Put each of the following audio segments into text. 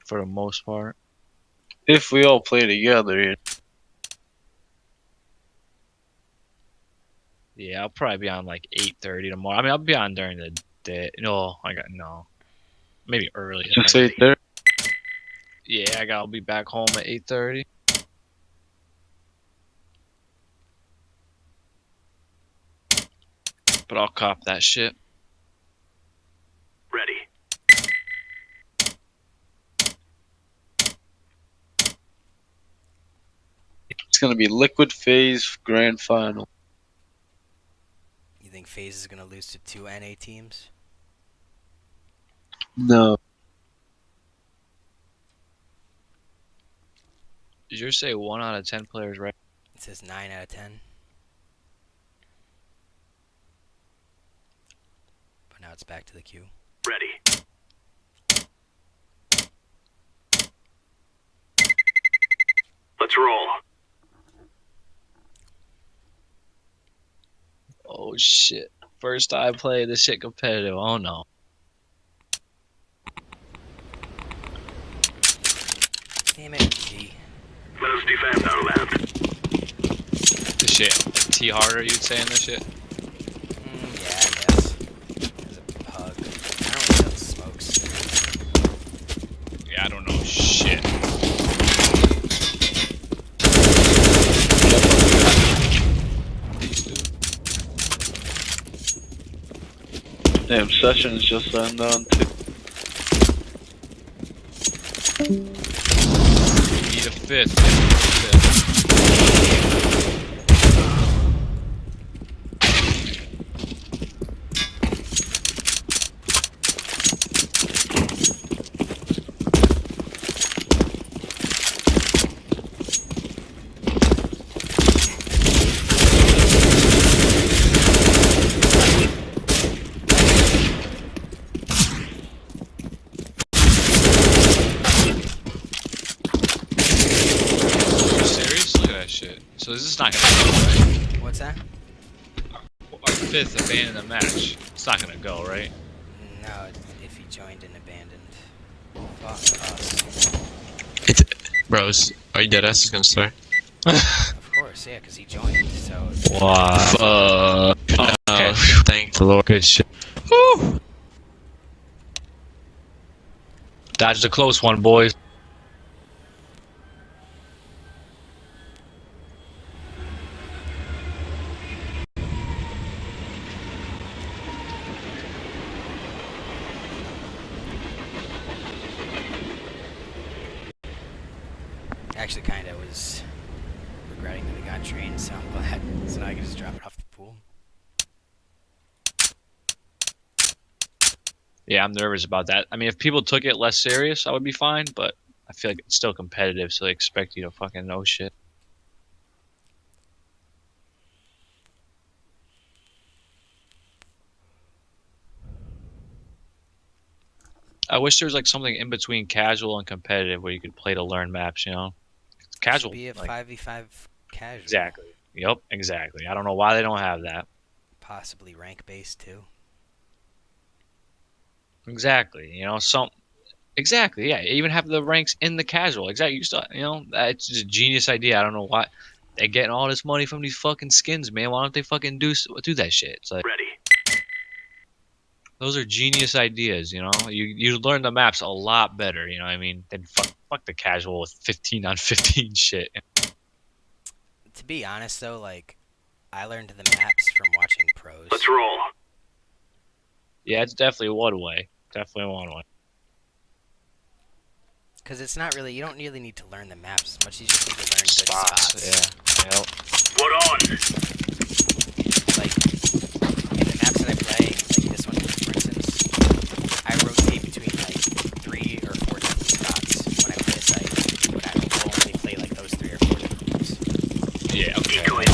for the most part. If we all play together, Yeah, I'll probably be on like 8:30 tomorrow. I mean, I'll be on during the day. No, maybe early. just 8:30. Yeah, I'll be back home at 8:30. But I'll cop that shit. Ready. It's gonna be Liquid Phase Grand Final. You think FaZe is gonna lose to 2 NA teams? No. Did you say 1 out of 10 players, right? It says 9 out of 10. But now it's back to the queue. Ready. Let's roll. Oh shit. First time playing this shit competitive. Oh no. Damn it, T. Let us defend our land. This shit. T harder, you'd say in this shit? Yeah, I guess. There's a pug. I don't really know the smokes. Yeah, I don't know shit. Damn, sessions just end on 2. Need a fifth. Need a fifth. Shit. So this is not gonna go, right? What's that? Our fifth abandoned the match. It's not gonna go, right? No, if he joined and abandoned. Fuck us. Bros, are you dead ass is gonna start? Of course, yeah, because he joined, so... Wow. Okay. Thank the Lord. Good shit. Woo! Dodged a close one, boys. Actually, kind of was regretting that we got trained, so I'm glad. So now I can just drop it off the pool. Yeah, I'm nervous about that. I mean, if people took it less serious, I would be fine, but I feel like it's still competitive, so they expect you to fucking know shit. I wish there was like something in between casual and competitive where you could play to learn maps, you know? Casual. Should be a like, 5v5 casual. Exactly. Yep, exactly. I don't know why they don't have that. Possibly rank based too. Exactly. You know, exactly, yeah. Even have the ranks in the casual. Exactly. You still, you know, it's just a genius idea. I don't know why they're getting all this money from these fucking skins, man. Why don't they fucking do that shit? It's like Ready. those are genius ideas, you know. You learn the maps a lot better, you know what I mean, than fuck the casual with 15 on 15 shit. To be honest though, like I learned the maps from watching pros. Let's roll. Yeah, it's definitely one way. Definitely one way. Because it's not really, you don't really need to learn the maps as much as you just need to learn good spots. Yeah. Yep. What on? Like, in the maps that I play, like this one, for instance, I rotate between like 3 or 4 different spots when I play a site, but I will only play like those 3 or 4 different ones. Yeah, okay. Decoy.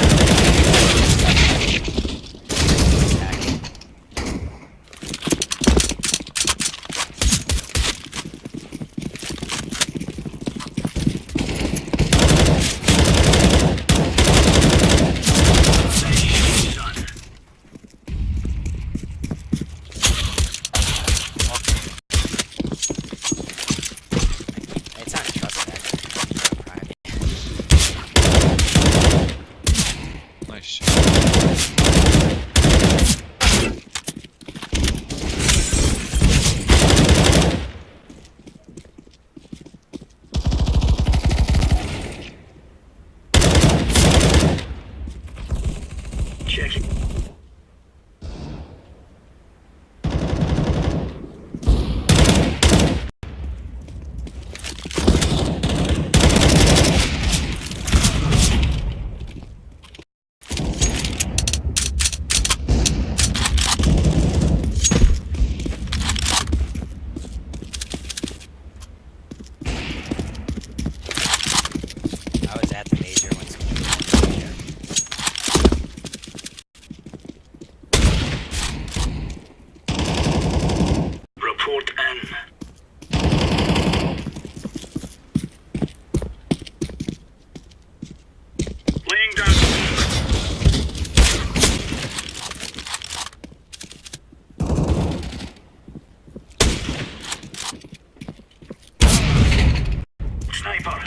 sniper.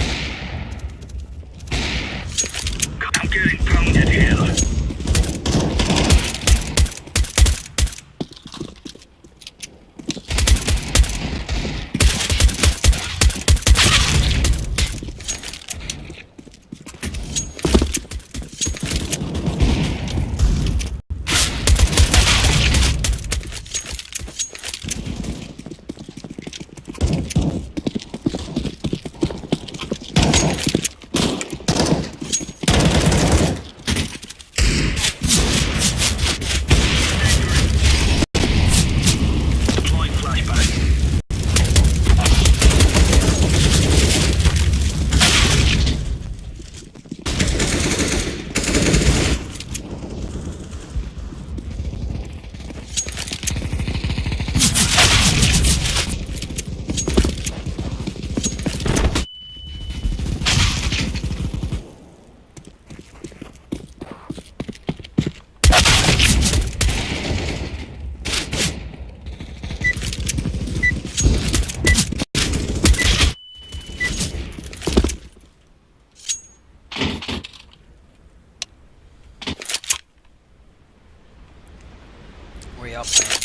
I'm getting pounded here. Deploying flashbang. Where y'all playing?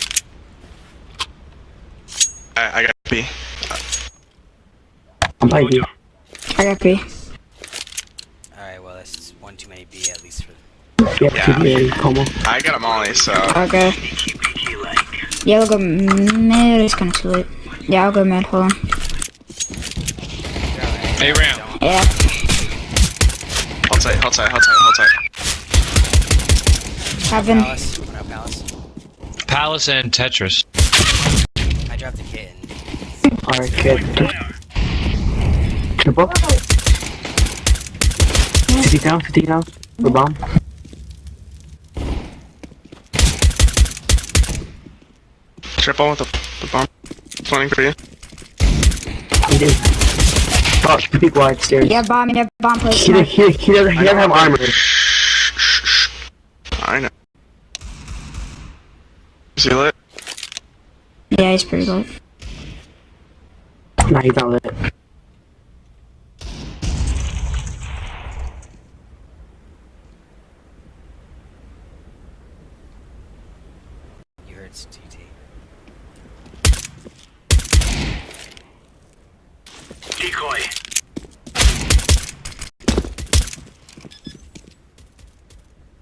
I got B. I'm by B. I got B. Alright, well, that's one too many B, at least for... Yeah, 2 B, Como. I got a molly, so. Okay. Yeah, we'll go mid. It's kind of too late. Yeah, I'll go mid. Hold on. Hey, Ram. Yeah. Hold tight, hold tight, hold tight, hold tight. Heaven. Palace. One up Palace. Palace and Tetris. I dropped a kitten. Alright, good. Triple. 50 down, 50 down. The bomb. Triple with the bomb. Planning for you. He did. Oh, big wide stairs. Yeah, bomb, place. He doesn't have armor. I know. Is he lit? Yeah, he's pretty lit. Nah, he's not lit. You heard it's TT. Decoy.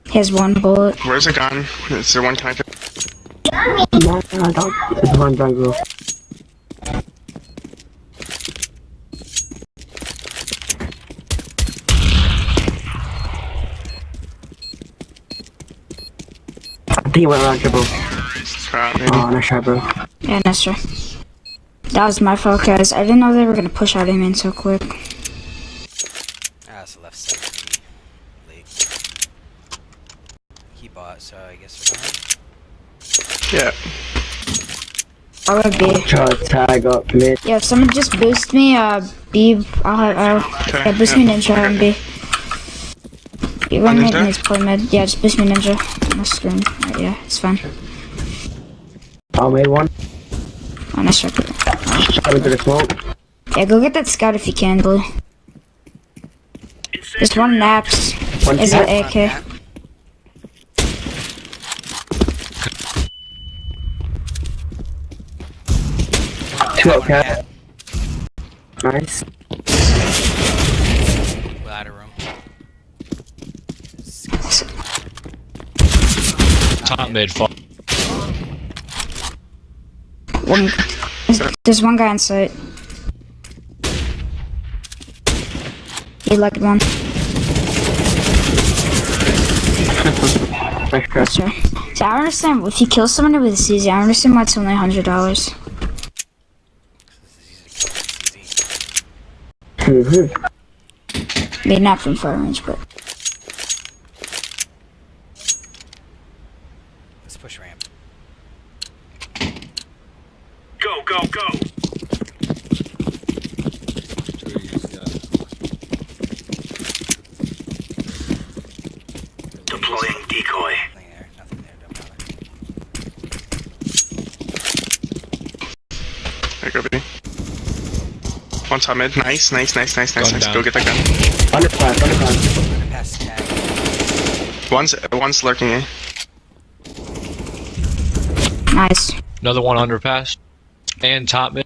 He has 1 bullet. Where's the gun? Is there one kind of. No, don't. It's 1 jungle. I think he went around triple. Crap, maybe. Oh, nice shot, bro. Yeah, nice try. That was my fault, guys. I didn't know they were gonna push out him in so quick. Ah, it's the left side for me. Late. He bought, so I guess we're fine. Yeah. I would B. Try to tag up mid. Yeah, if someone just boost me, B, yeah, boost me ninja and B. You run mid and play mid. Yeah, just boost me ninja. On the screen. Right, yeah, it's fine. I made 1. Oh, nice shot. A bit of smoke. Yeah, go get that scout if you can, Blue. Just 1 naps. Is it AK? Two okay. Nice. We're out of room. Top mid. Fall. There's 1 guy in sight. He lucked 1. Nice try. So I don't understand, if you kill someone with a CZ, I don't understand why it's only $100. Maybe not from far range, but... Let's push ramp. Go, go, go. Deploying decoy. Nothing there, nothing there, don't bother. There go B. One top mid. Nice. Going down. Go get that gun. Underpass. Pass tag. One's lurking, eh? Nice. Another one underpass. And top mid.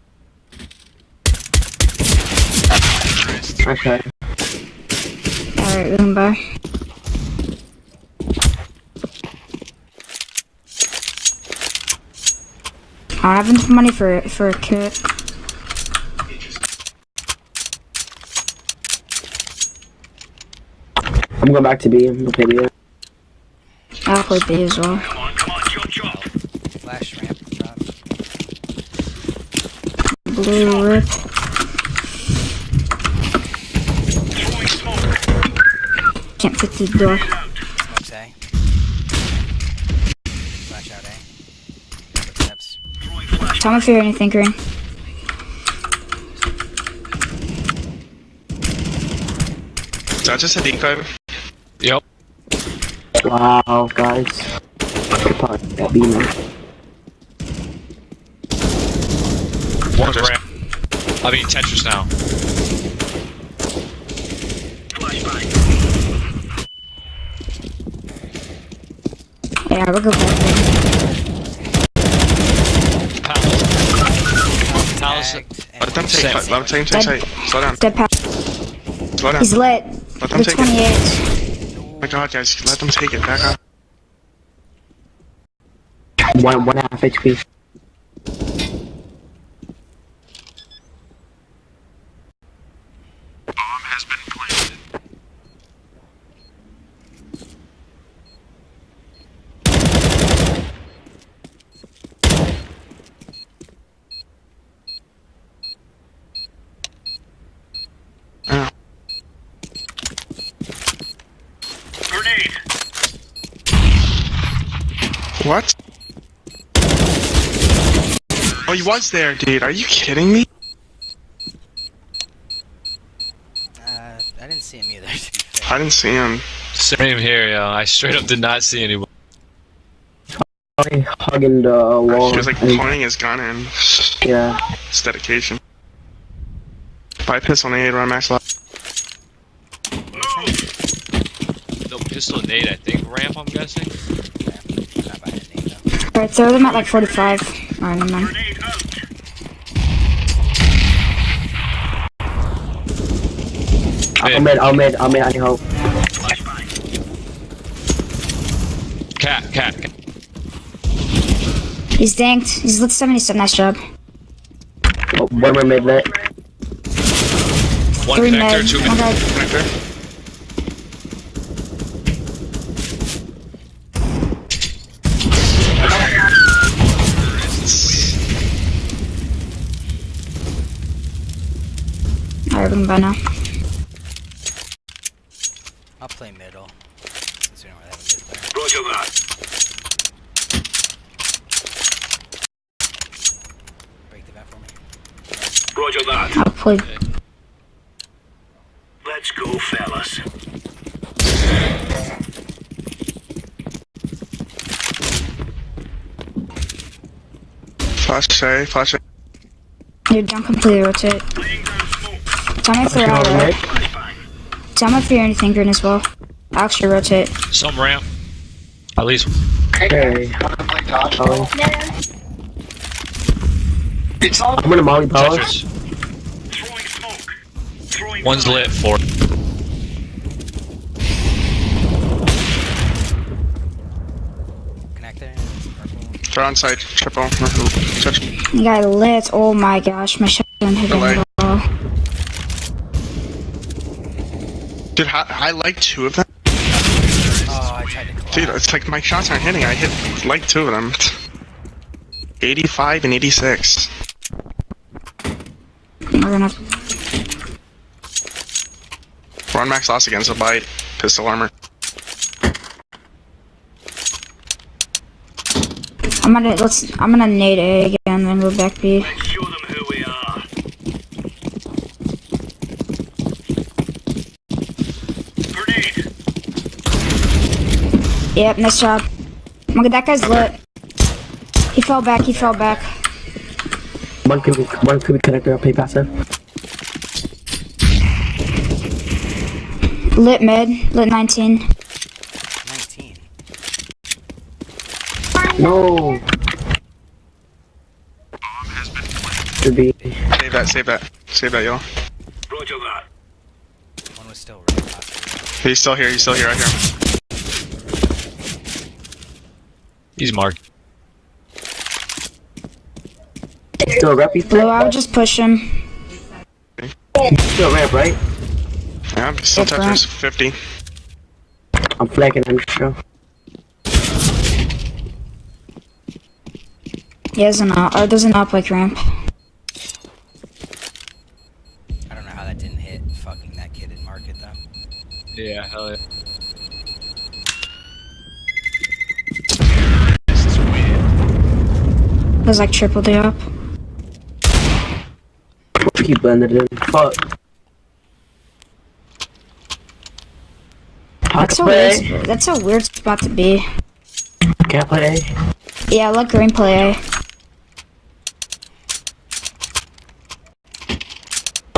Okay. Alright, going by. I don't have enough money for a kit. I'm going back to B. Okay, B. I'll play B as well. Come on, your job. Flash ramp. Drop. Blue rip. Throwing smoke. Can't fit through the door. Smokes A. Flash out A. Footsteps. Throwing flash. Tell me if you hear anything, Green. Is that just a decoy? Yep. Wow, guys. That B, man. One's ramp. I mean Tetris now. Flashbang. Yeah, we'll go back there. Talus. Tagged. Let them take Set. fight. Let them take tight. Slow down. Dead pass. Slow down. He's lit. Let them The take it. 28. Oh my god, guys. Let them take it. Back up. 1.5 HP. Grenade. What? Oh, he was there, dude. Are you kidding me? I didn't see him either, to be fair. I didn't see him. Same here, yo. I straight up did not see anyone. Hugging the wall. He was like and- pointing his gun in. Yeah. It's dedication. Buy pistol nade, run max left. No pistol nade, I think. Ramp, I'm guessing. Yeah, not by his name, though. Alright, throw them at like 45. Alright, never mind. Grenade out. I'll mid, I need help. Flashbang. Cat. He's danked. He's lit 77. Nice job. Oh, one more mid lit. One 3 connector, mid. 2 One mid. guy. Connector. Alright, we're going by now. I'll play middle. Since we don't really have a mid player. Roger that. Break the vent for me. Roger that. I'll play. Let's go, fellas. Flash A, flash A. You're down completely rotate. Laying down smoke. Tell me if they're out, right? Flashbang. Tell me if you hear anything, Green, as well. I'll actually rotate. Some ramp. At least. Okay. Oh. I'm gonna molly power. Tetris. Throwing smoke. Throwing One's fire. lit. 4. Connector. Purple. They're on site. Triple. Touch. You got lit. Oh my gosh, my shotgun hit him Delay. at all. Dude, I like 2 of them. Oh, I tried to collapse. Dude, it's like my shots aren't hitting. I hit like 2 of them. 85 and 86. We're gonna. We're on max loss again, so buy pistol armor. I'm gonna nade A again, then go back B. Let's show them who we are. Grenade. Yep, nice job. Look at that guy's lit. He fell back. One could be connector, I'll play passive. Lit mid. Lit 19. 19. No. Should be. Save that, save that. Save that, y'all. Roger that. One was still right last. He's still here, right here. He's marked. Still rep, he's Blue, I would just push him. still ramp, right? Yeah, still Good Tetris 50. I'm flanking him, sure. He has an op, or there's an up like ramp. I don't know how that didn't hit fucking that kid in market though. Yeah, hell yeah. There's like triple D up. He blended in. Fuck. That's a weird spot to be. Can't play A. Yeah, let green play A.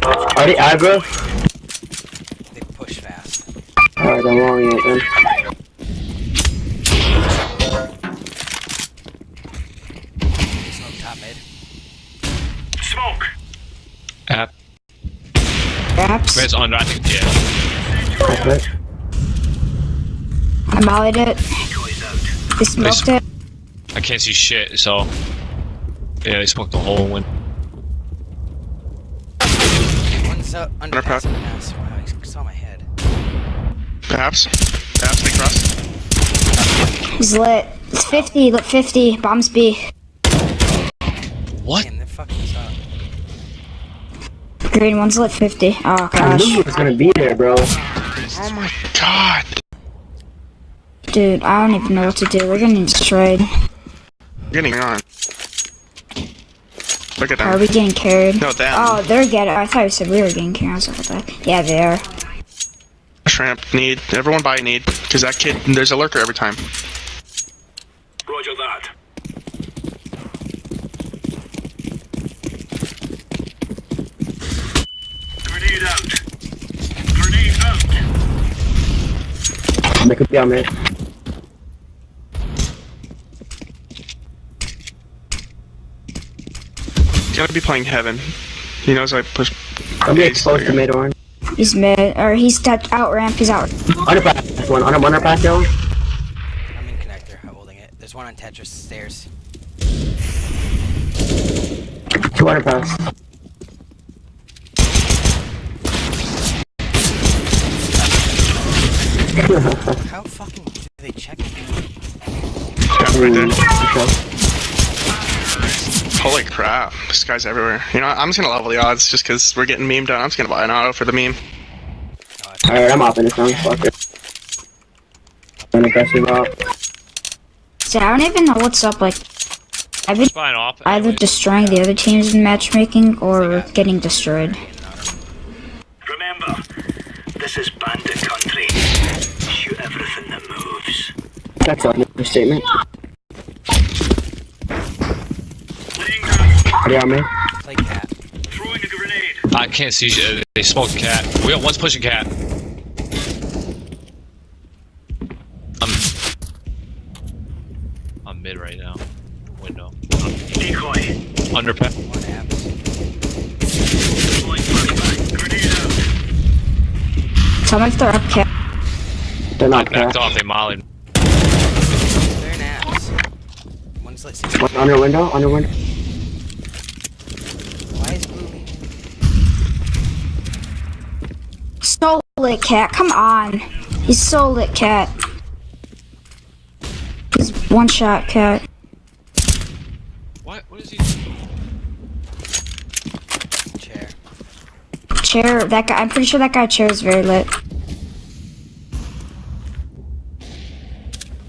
Are they aggro? They push fast. Alright, I'm wrong yet then. Smoke top mid. Smoke. App. Perhaps. It's on, I think, yeah. Okay. I mollied it. Decoys out. They smoked it. I can't see shit, so. Yeah, they smoked the whole win. One's up under Under pass. Wow, he saw my head. Perhaps. Perhaps, big cross. He's lit. It's 50, lit 50. Bombs B. What? Damn, they're fucking us up. Green one's lit 50. Oh I knew gosh. he was gonna be there, bro. Oh my god. Dude, I don't even know what to do. We're getting destroyed. Getting on. Look at Are them. we getting carried? No, them. Oh, they're getting. I thought you said we were getting carried. I was like, what the? Yeah, they are. Shrimp, need. Everyone buy need. Because that kid, there's a lurker every time. Roger that. Grenade out. Grenade out. They could be on mid. He's gotta be playing heaven. He knows I push. I'm be Okay, exposed to mid orange. He's mid, or he's out ramp. He's out. Underpass one. Underpass down. I'm in connector, I'm holding it. There's one on Tetris stairs. 2 underpass. How fucking do they check me? Yeah, right there. Holy crap. This guy's everywhere. You know what? I'm just gonna level the odds just because we're getting memed on. I'm just gonna buy an auto for the meme. Alright, I'm hopping this one. Fuck it. I'm aggressive up. See, I don't even know what's up. Like, I've been Fine off. either destroying the other teams in matchmaking or getting destroyed. Remember, this is bandit country. Shoot everything that moves. That's an understatement. Laying down. Are they on me? Play cat. Throwing a grenade. I can't see shit. They smoked cat. We got one's pushing cat. I'm mid right now. Window. Decoy. Underpass. One abs. Deploying flashbang. Grenade out. Tell me if they're up cat. They're not Backed cracked. off. They mollied. They're in abs. One's lit 60. One under window. Under window. Why is blue leaving? So lit cat. Come on. He's so lit cat. He's one shot cat. What? What is he? Chair. Chair. That guy. I'm pretty sure that guy chair is very lit.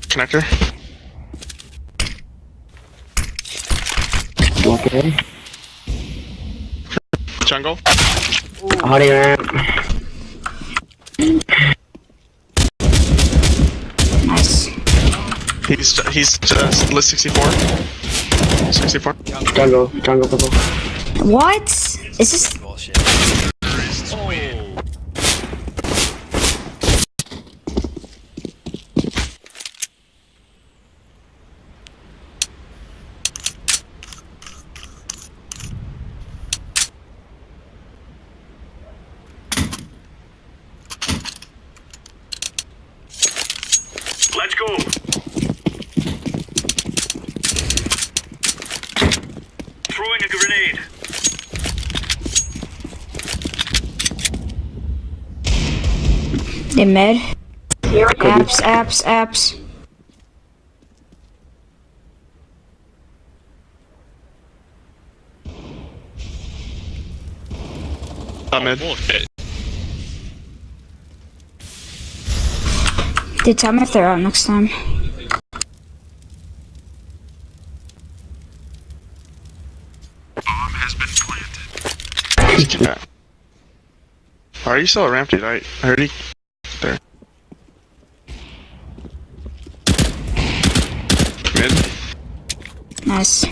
Connector. Okay. Jungle. Honey ramp. Nice. He's list 64. 64. Jungle. Jungle purple. What? Is this? Bullshit. Let's go. Throwing a grenade. They mid. Apps. Mid. Bullshit. Dude, tell me if they're out next time. Yeah. Are you still at ramp, dude? I heard he there. Mid. Nice.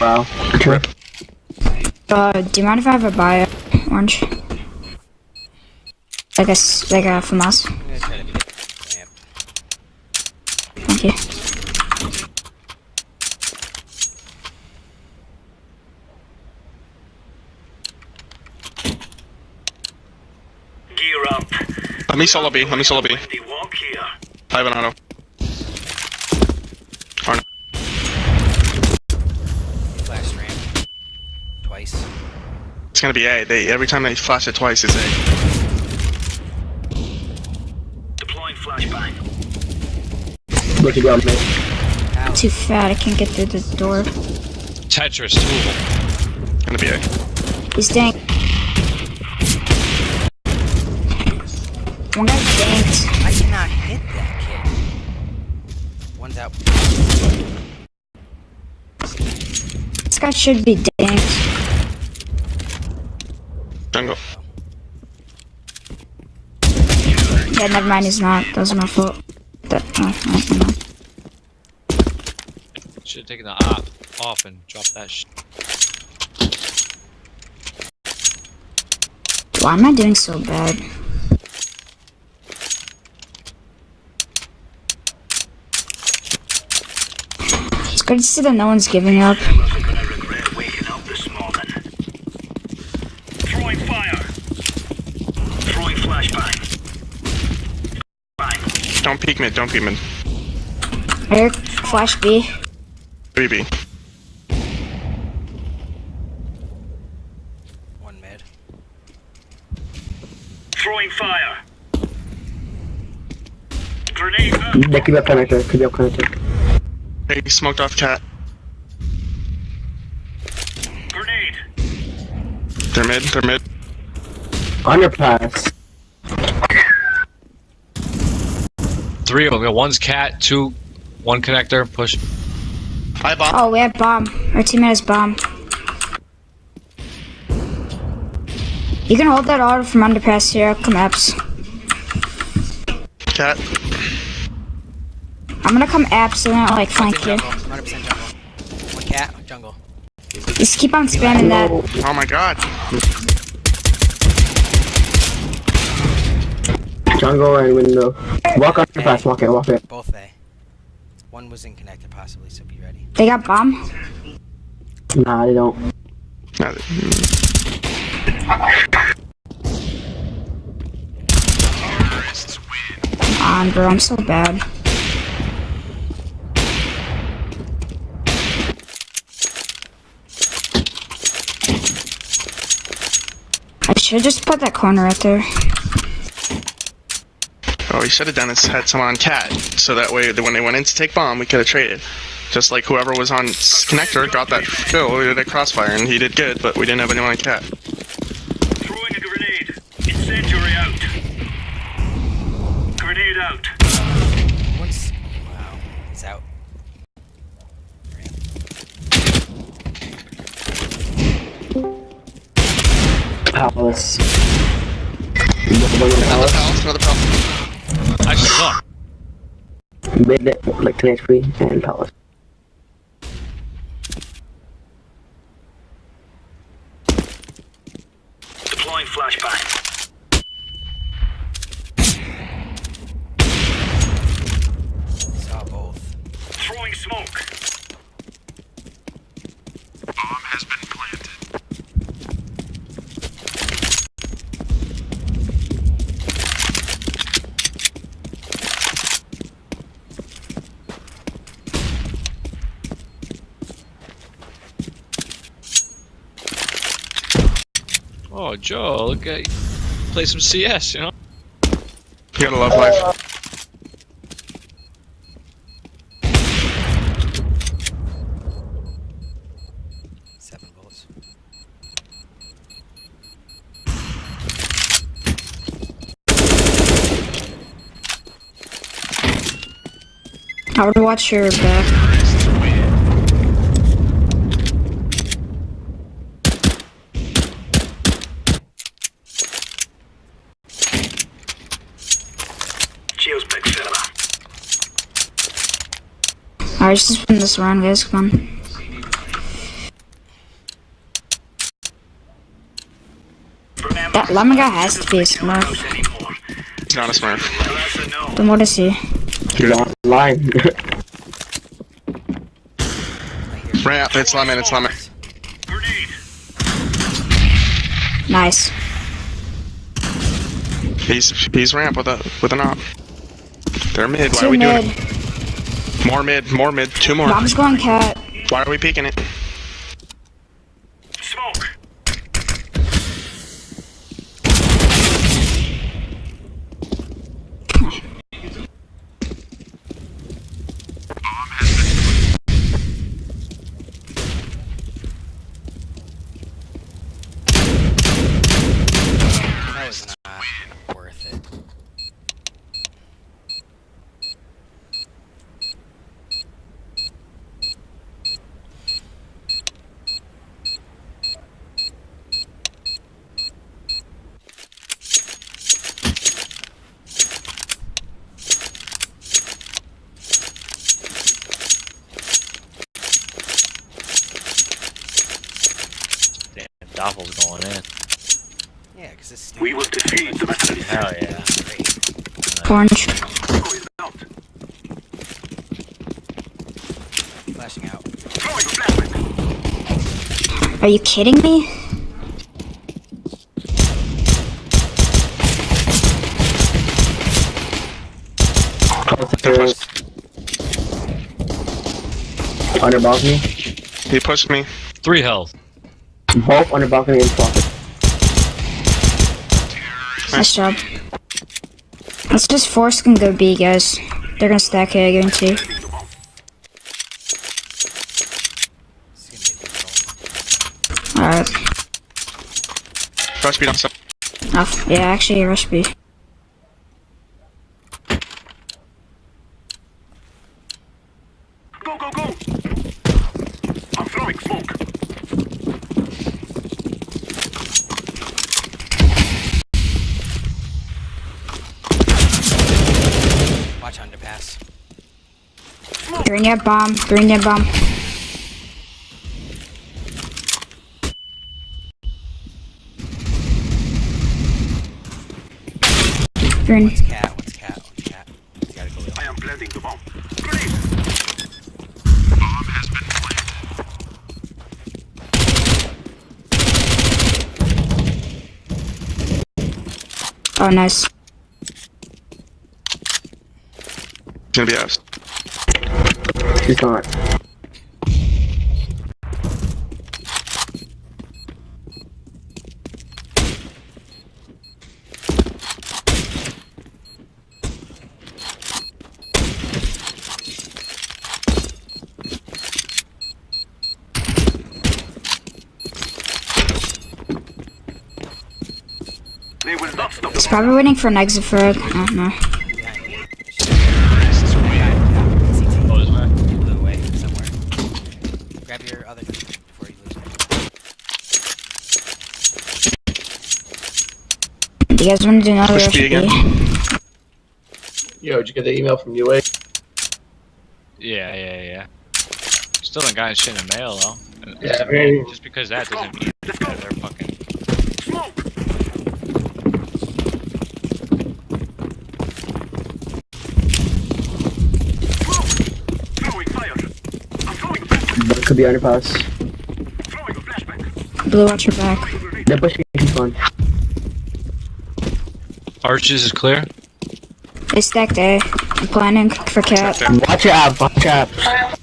Wow. Rip. Do you mind if I have a bio? Orange? Like a FAMAS? I'm gonna try to pick lamp. Thank you. Gear up. Let me solo B. They walk here. I have an auto. Flash ramp. Twice. It's gonna be A. Every time they flash it twice, it's A. Deploying flashbang. Where'd you go, mid? I'm too fat, I can't get through the door. Tetris tool. Gonna be A. He's dank. One guy's danked. I cannot hit that kid. One's out. This guy should be danked. Jungle. Yeah, never mind, he's not. That was my fault. No. Should have taken the op off and dropped that shit. Why am I doing so bad? It's good to see that no one's giving up. I'm gonna regret waking up this morning. Throwing fire. Throwing flashbang. Bang. Don't peek mid. I heard flash B. 3B. One mid. Throwing fire. Grenade out. They could be up connector. Hey, smoked off cat. Grenade. They're mid. Underpass. 3 of them. One's cat, 2, 1 connector, push. I bomb. Oh, we have bomb. Our teammate has bomb. You can hold that auto from underpass here. I'll come apps. Cat. I'm gonna come apps and then like flank you. Jungle. 100% jungle. One cat. Jungle. Just keep on spamming that. Oh my god. Jungle and window. Walk underpass. Walk it. Both A. One was in connector possibly, so be ready. They got bomb. Nah, they don't. No, Come on, bro. I'm so bad. I should just put that corner right there. oh, he should have done is had someone on cat, so that way when they went in to take bomb, we could have traded. Just like whoever was on connector got that kill, we did a crossfire, and he did good, but we didn't have anyone on cat. Throwing a grenade. Incendiary out. Grenade out. One's. Wow. He's out. Palace. Another palace. I suck. Mid, like 10 HP and palace. Deploying flashbang. Saw both. Throwing smoke. Bomb has been planted. Oh, Joe, look at you. Play some CS, you know? You gotta love life. 7 bullets. I would watch your back. Shields back, fella. Alright, let's just spin this around, guys. Come on. That lemon guy has to be a smurf. He's not a smurf. Then what is he? You're not lying. Ramp, it's lemon, it's lemon. Grenade. Nice. He's ramp with an op. They're mid, why are Two we doing mid. it? More mid, 2 more. Bomb's going cat. Why are we peeking it? Smoke. That was not worth it. Damn, Doffel's going in. Yeah, because this. We will defeat the man. Hell yeah. Great. Orange. Throw is out. Flashing out. Throwing a flashbang. Are you kidding me? Under balcony. He pushed me. 3 health. Both under balcony and pocket. Nice job. Let's just force and go B, guys. They're gonna stack A, I guarantee. It's gonna be difficult. Alright. Rush beat on some. Oh, yeah, actually, rush B. Go, go, go. I'm throwing smoke. Watch underpass. Green your bomb. Green your bomb. Green. One's cat, one's cat, one's cat. You gotta go with I am planting the bomb. Grenade. Oh, nice. He's gonna be us. She's not. They will not stop He's the probably waiting for an exit frag. Oh, no. behind you. Oh, is that? He blew away somewhere. Grab your other gun before you lose it. You guys want to do another Push rush B B? again. Yo, did you get the email from UA? Yeah. Still ain't gotten shit in the mail, though. It Yeah, doesn't very- mean- just because that doesn't mean that they're fucking... smoke. Throwing fire. I'm throwing a flashbang. But it could be underpass. Throwing a flashbang. Blue, watch your back. They're pushing one. Arches is clear? They stacked A. I'm planning for cat. Watch your app, watch your app.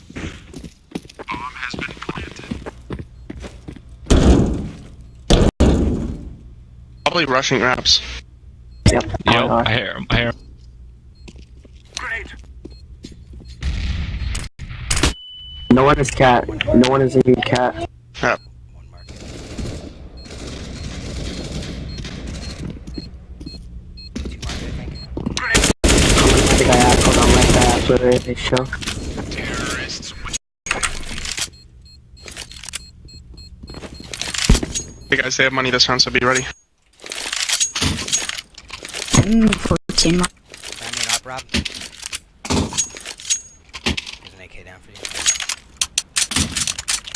Probably rushing wraps. Yep. Yo, I hear him. I hear him. Grenade. No one is cat. No one is in cat. Yep. One market. Two market, I think. I think I asked. Hold on, let that ask whether they show. Hey guys, they have money this round, so be ready. 14 more. Find me an op, Rob. There's an AK down for you.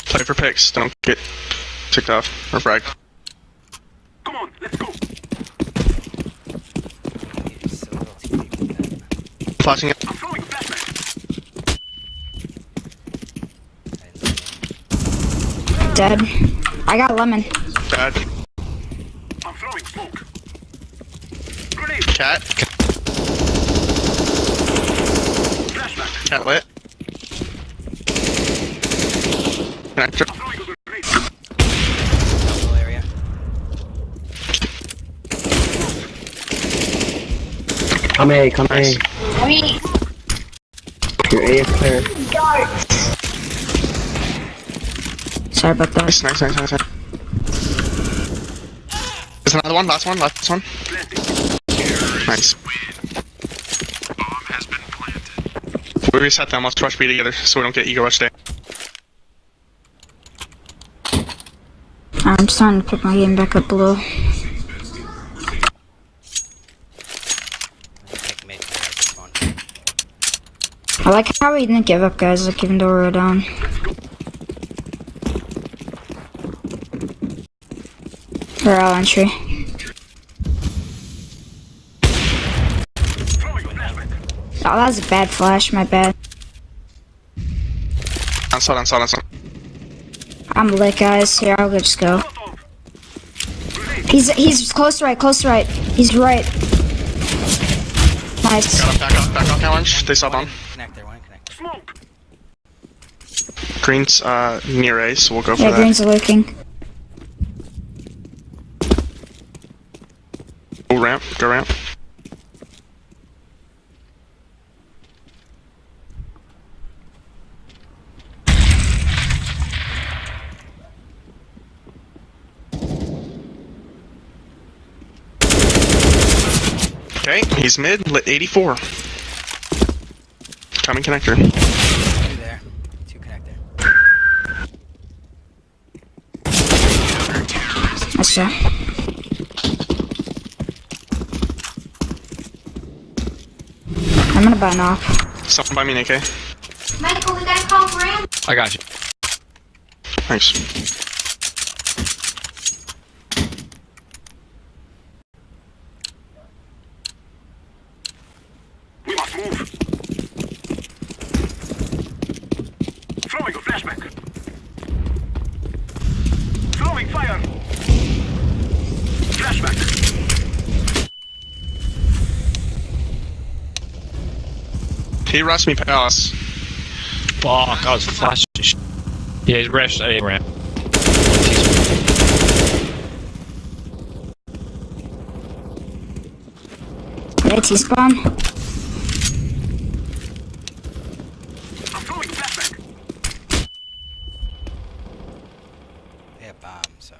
Play for picks. Don't get ticked off or fragged. Come on, let's go. You're so little too deep with that. Flashing it. I'm throwing a flashbang. I didn't see it. Dead. I got lemon. Dad. I'm throwing smoke. Grenade. Cat. Flashbang. Cat lit. Connector. I'm throwing a grenade. Double area. Come A, come A. Nice. Your A is clear. Sorry about that. Nice, nice, nice, nice, nice. There's another one, last one, last one. Nice. We reset them, let's rush B together so we don't get ego rush day. I'm starting to pick my game back up below. Pick mid clear at this one. I like how we didn't give up, guys, like even though we were down. We're all entry. Oh, that was a bad flash, my bad. Unstall, unstall, unstall. I'm lit, guys. Here, I'll just go. He's close to right, close to right. He's right. Nice. Back off, challenge. They saw bomb. Connector, one connector. Smoke. Green's near A, so we'll go for Yeah, that. green's lurking. Go ramp, go ramp. Okay, he's mid, lit 84. Coming connector. Two there. Two connector. Nice job. I'm gonna buy an off. Someone buy me an AK. Michael, we gotta call Graham. I got you. Thanks. We must move. Throwing a flashbang. Throwing fire. Flashbang. He rushed me palace. Fuck, I was flashing. Yeah, he's rushed A ramp. Right, T-spawn. I'm throwing a flashbang. They have bomb, so.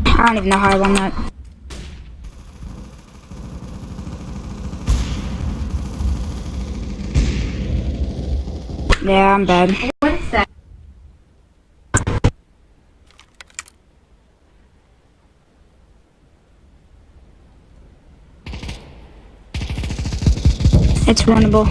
I don't even know how I won that. Yeah, I'm bad. What's that? It's winnable.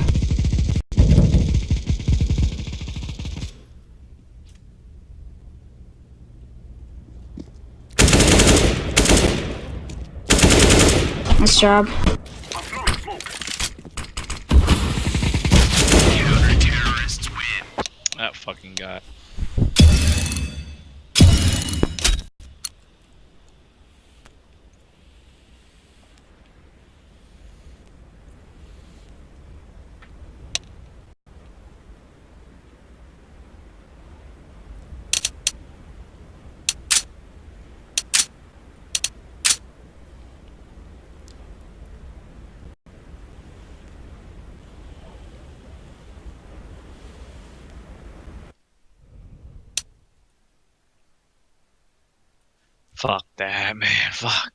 Nice job. I'm throwing smoke. That fucking guy. Fuck that, man. Fuck.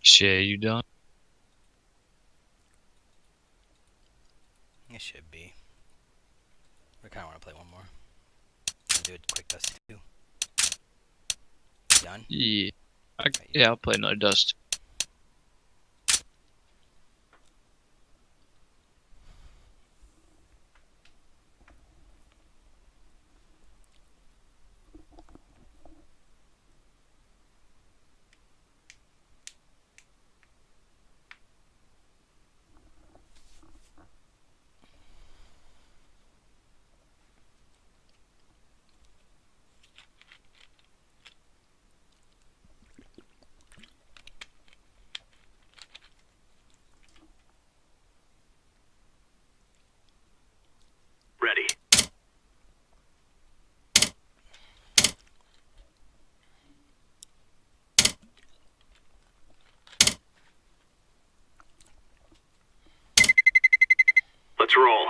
Shit, you done? It should be. I kind of want to play one more. I'll do it quick dust too. Done? Yeah. Yeah, I'll play another dust. Ready. Let's roll.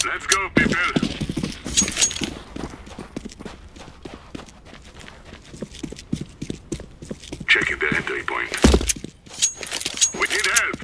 Let's go, people. Checking the entry point. We need help.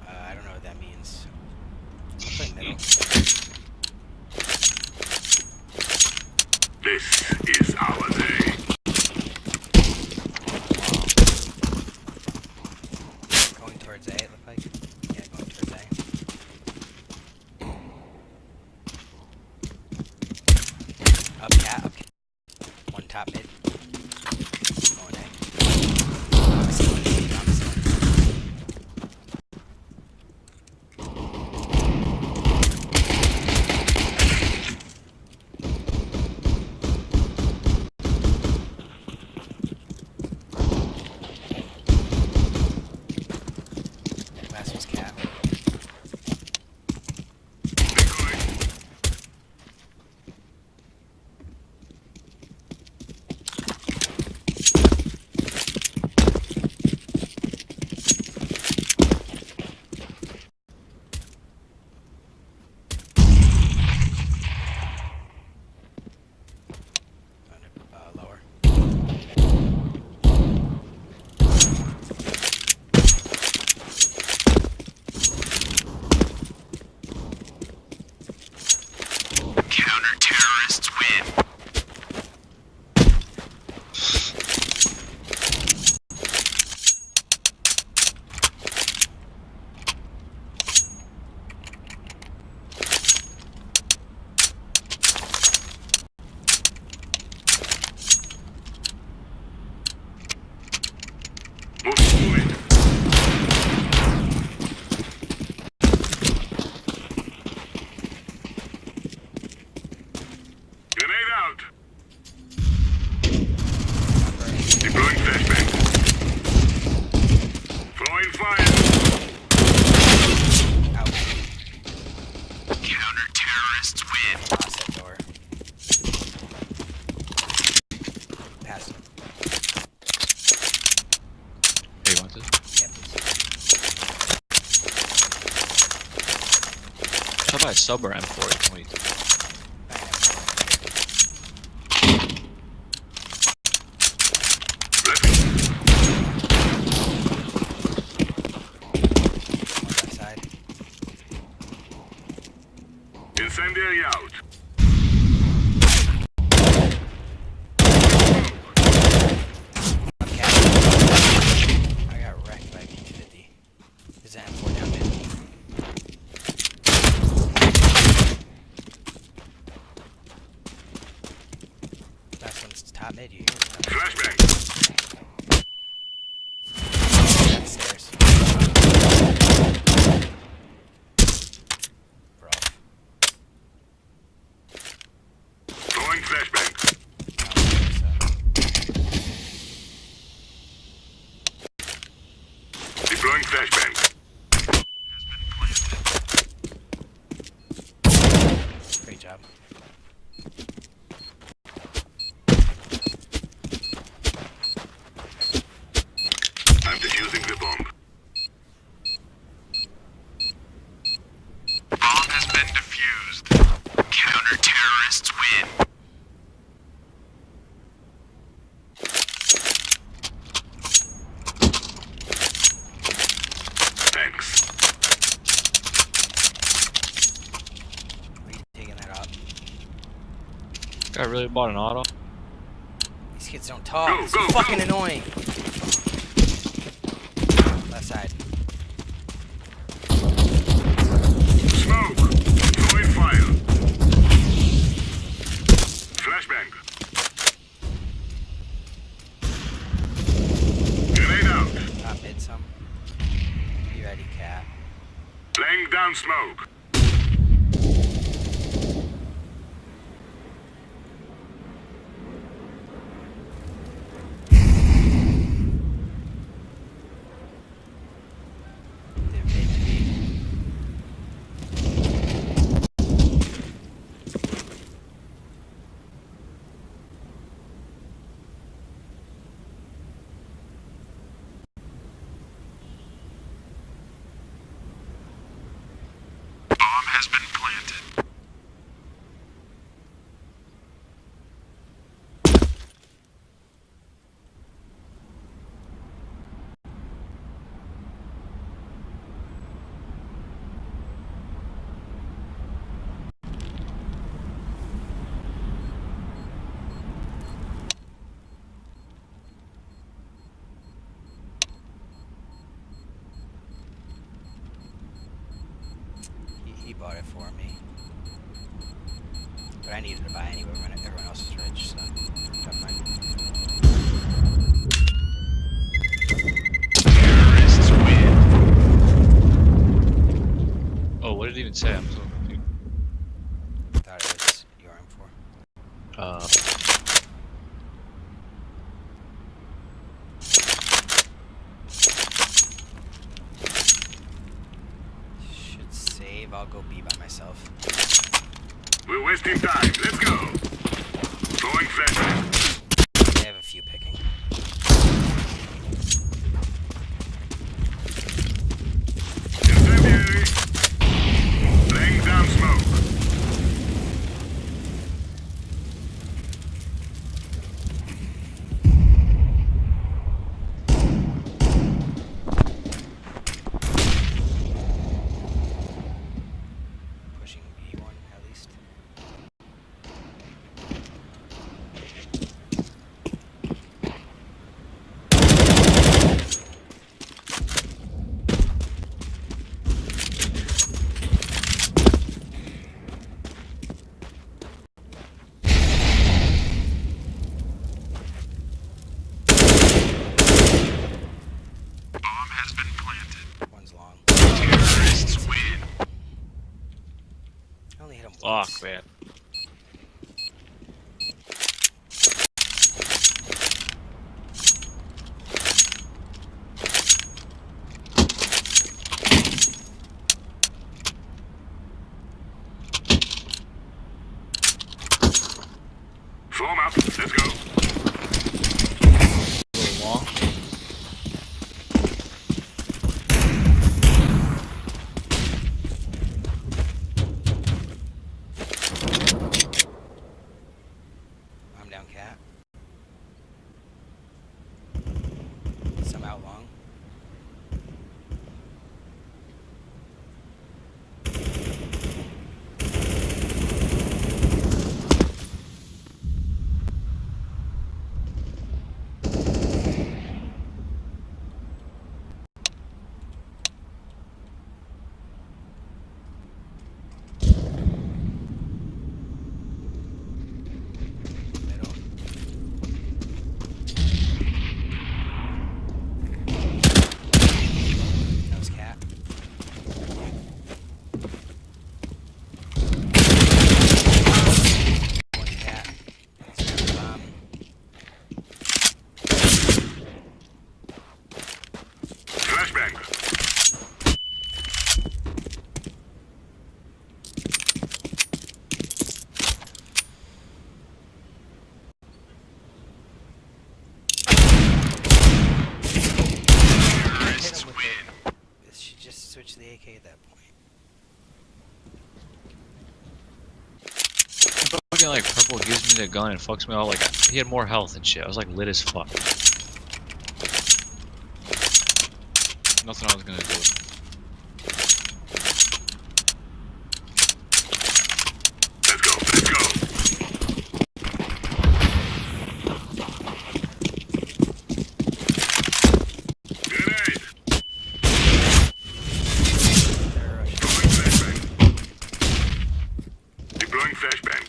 I don't know what that means. I'll play middle. This is our day. Going towards A, it looked like. Yeah, going towards A. Up cat, up cat. One top mid. Going A. Opposite one, opposite one. Last Yeah, please. Should I buy a sub or M4? Wait. Left side. Incendiary out. Okay. I got wrecked by P250. Is that M4 down mid? Last one's top mid, you hear? Flashbang. Downstairs. Bro. Throwing flashbang. Deploying flashbang. Great job. I'm defusing the bomb. Bomb has been defused. Counter-terrorists win. Thanks. Why are you taking that up? I really bought an auto. These kids don't talk. Go, It's go, fucking go. annoying. Left side. Smoke. Throwing fire. Flashbang. Grenade out. Top mid some. You ready, cat? Laying down smoke. They're mid to be. Bomb has been planted. He bought it for me. But I needed to buy anyway when everyone else was rich, so never mind. Terrorists win. Oh, what did it even say? I'm so confused. Thought it was your M4. Should save. I'll go B by myself. We're wasting time. Let's go. Throwing flashbang. They have a few picking. Incendiary. Laying down smoke. Pushing B1 at least. Bomb has been planted. One's long. Terrorists win. I only hit him Fuck, once. man. Form up. Let's go. A little long. AK at that point. Fucking like purple gives me the gun and fucks me all like he had more health and shit. I was like lit as fuck. Nothing I was gonna do. Let's go. Let's go. Grenade. Deploying flashbang.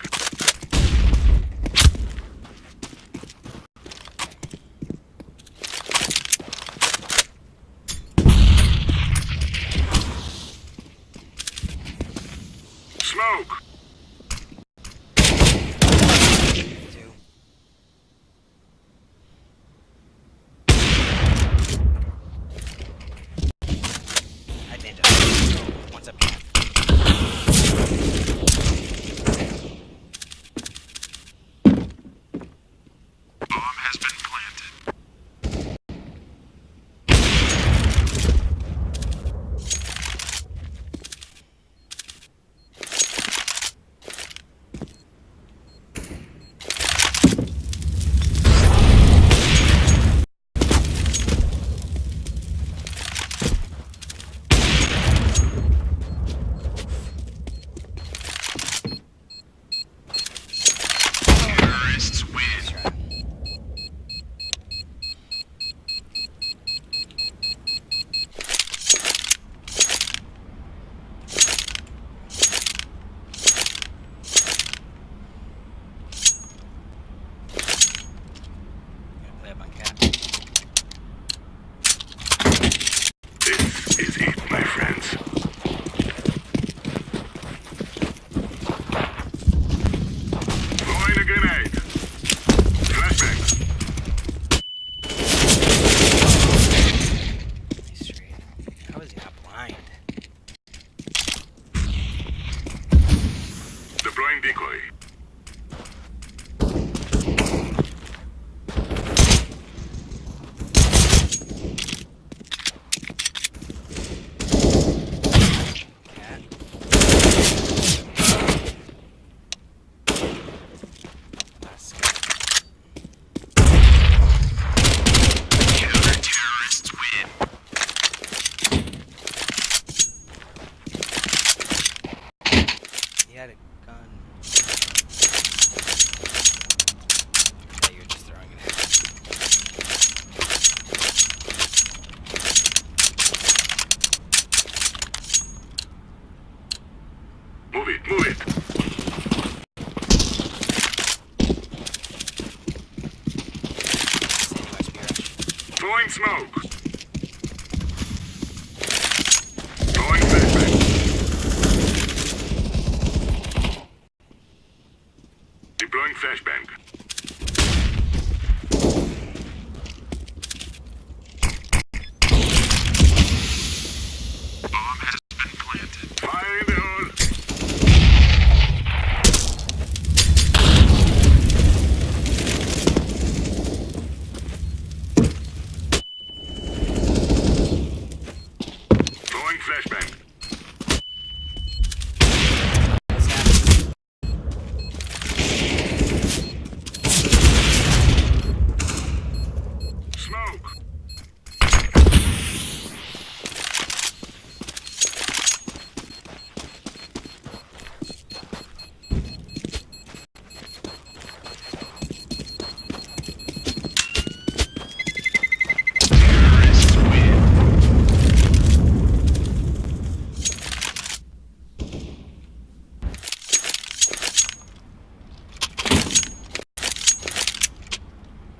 Smoke. Two. I did one's up here. Bomb has been planted. Terrorists win. Nice try. Gonna play up on cap. This is it, my friends. Throwing a grenade. Flashbang. Nice trade. How is he not blind? Deploying decoy. Cat. Last guy. Counter-terrorists win. He had a gun. Yeah, you're just throwing it at him. Move it, move it. Sandy watch me rush. Throwing smoke. Throwing flashbang. Deploying flashbang. Bomb has been planted. Fire in the hole. Throwing flashbang. Smoke. Terrorists win.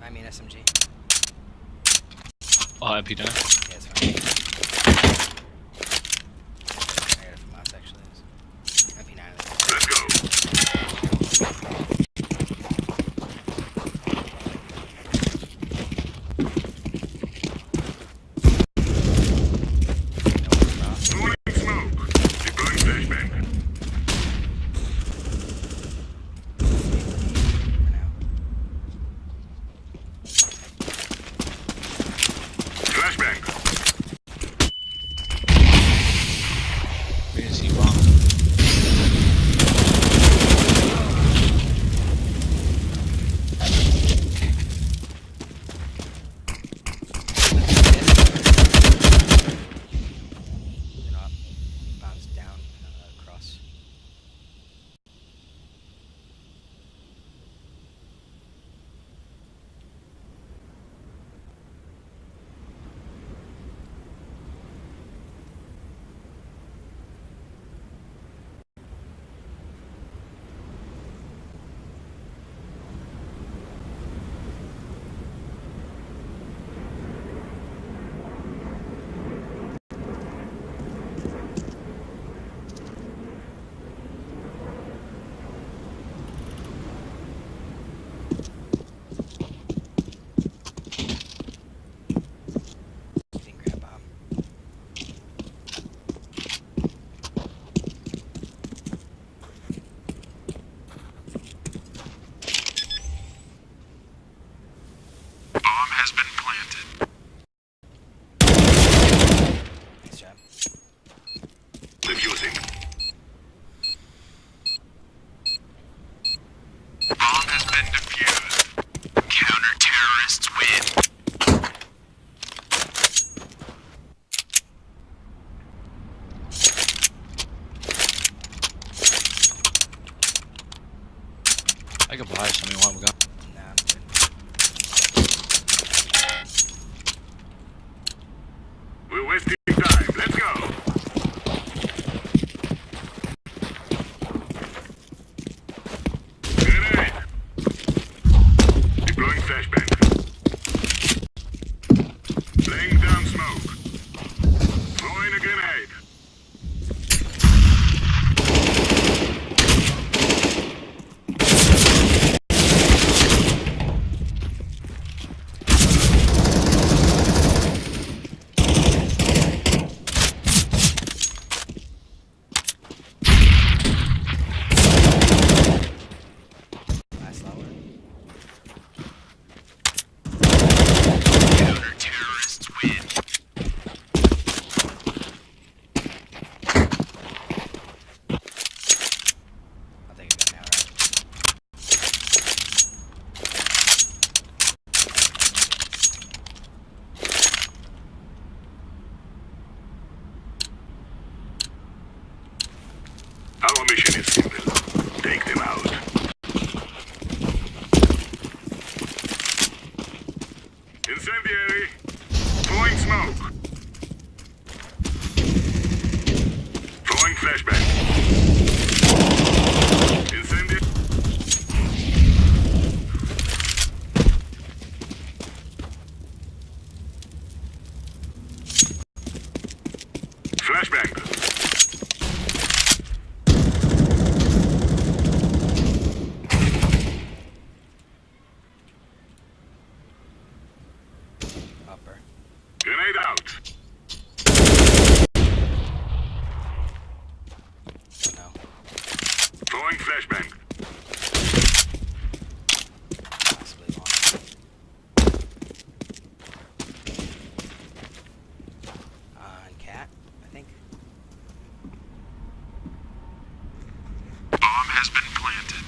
I mean SMG. Oh, MP9. Yeah, it's fine. I got it from us actually. MP9. Let's go. Throwing smoke. Deploying flashbang. Flashbang. buy something while we got. Nah, I'm good. We're wasting time. Let's go. Grenade. Deploying flashbang. Laying down smoke. Throwing a grenade. Last lower. Counter-terrorists win. I'll take a gun now, right? Our mission is simple. Take them out. Incendiary. Throwing smoke. Throwing flashbang. Incendiary. Flashbang. Upper. Grenade out. Oh no. Throwing flashbang. Possibly long. On cat, I think. Bomb has been planted.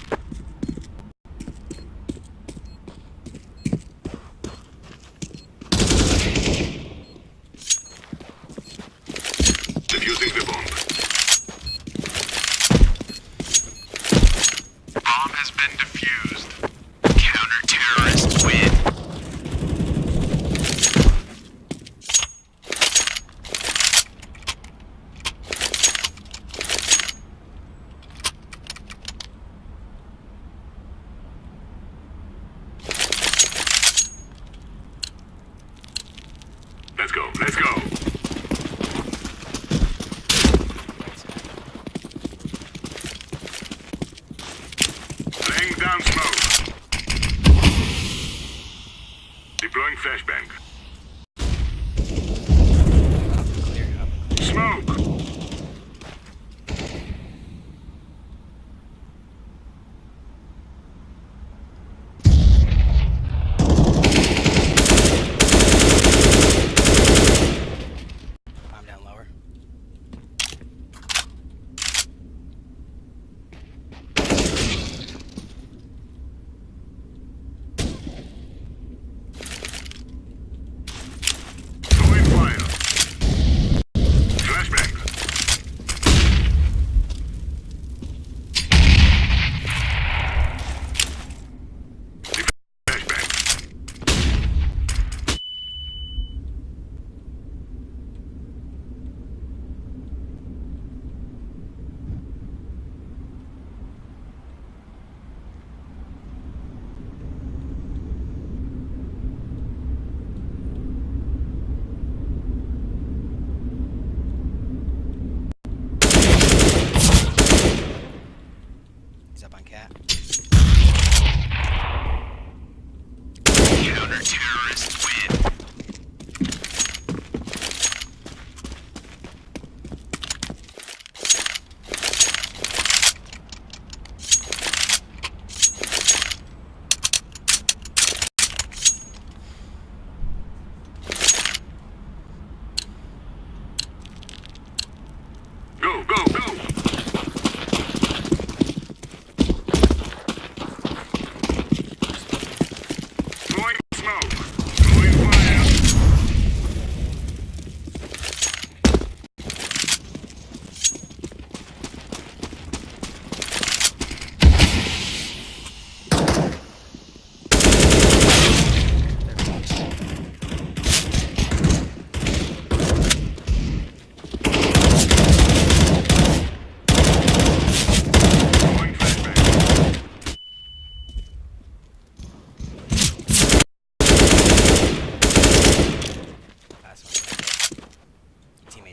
Defusing the bomb. Bomb has been defused. Counter-terrorists win. Let's go. Let's go. Laying down smoke.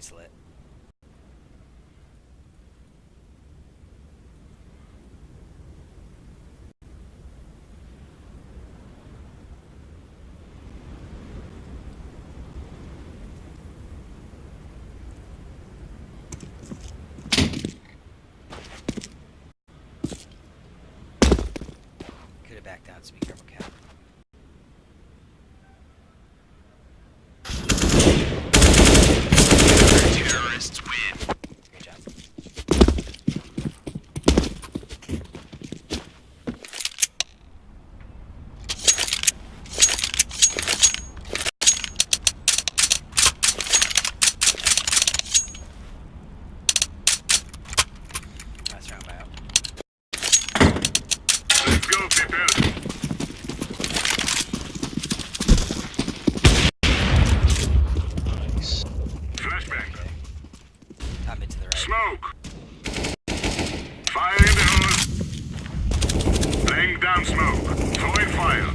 Grenades lit. Could have backed out, so be careful, Cap. Terrorists win. Great job. Last round by out. Let's go, people. Nice. Flashbang. Okay. Top mid to the right. Smoke. Fire in the hole. Laying down smoke. Throwing fire.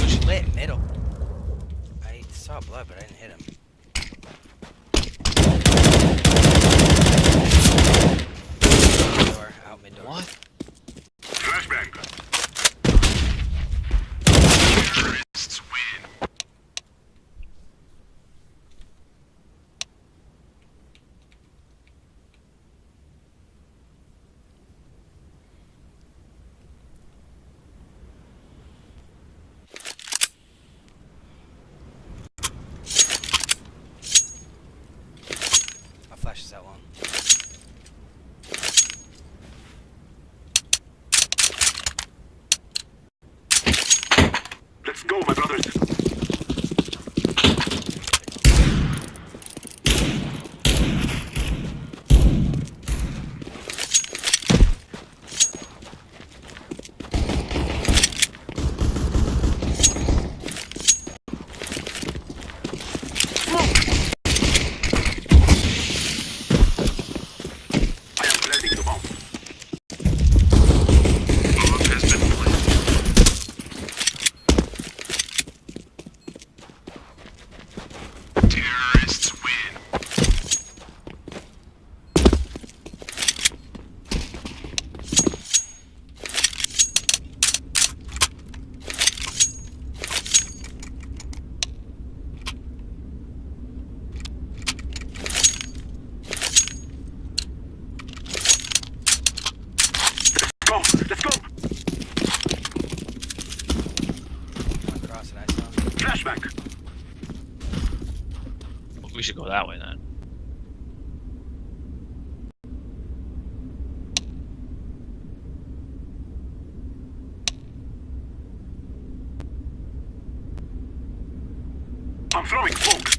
Push lit middle. I saw blood, but I didn't hit him. Door, out mid door. What? Flashbang. Terrorists win. I'll flash this out long. Let's go, my brothers. I am planting the bomb. Bomb has been planted. Terrorists win. Go. Let's go. One cross and I saw. Flashback. We should go that way then. I'm throwing smoke.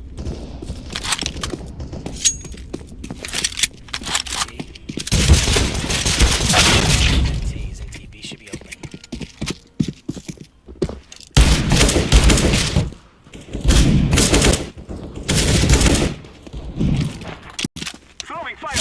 T. He's in TP, should be open. Throwing fire.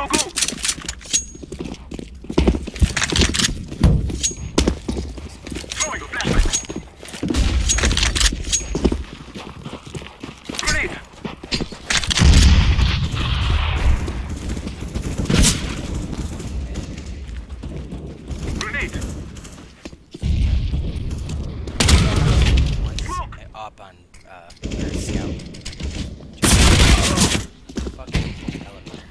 go, go! Throwing a flashback. Grenade! Grenade! One's up on scout. Fucking elevator.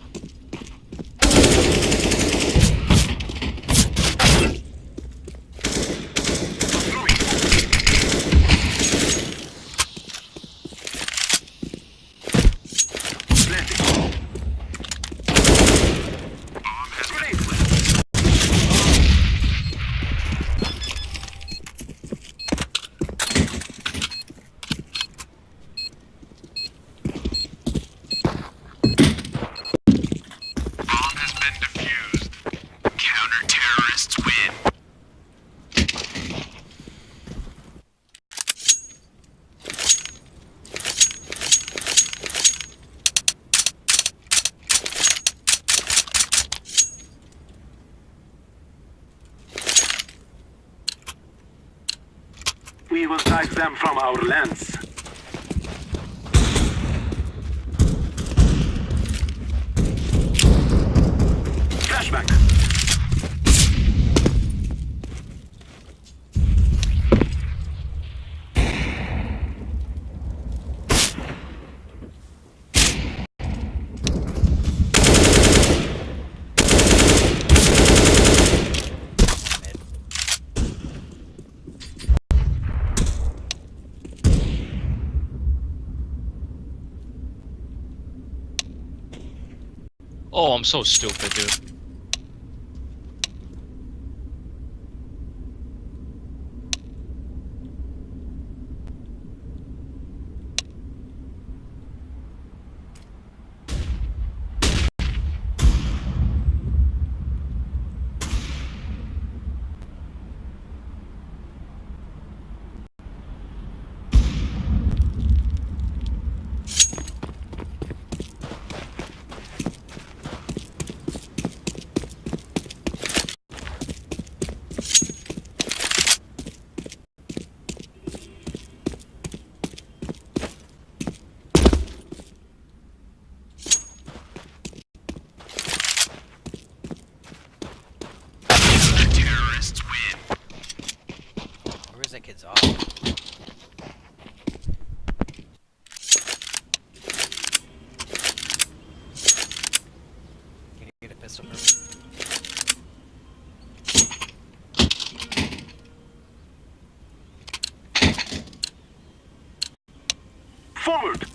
Bomb has been defused. Counter-terrorists win. We will strike them from our lands. Flashback. Oh, I'm so stupid, dude. Counter-terrorists win. Where's that kid's off? Can you get a pistol for me? Forward!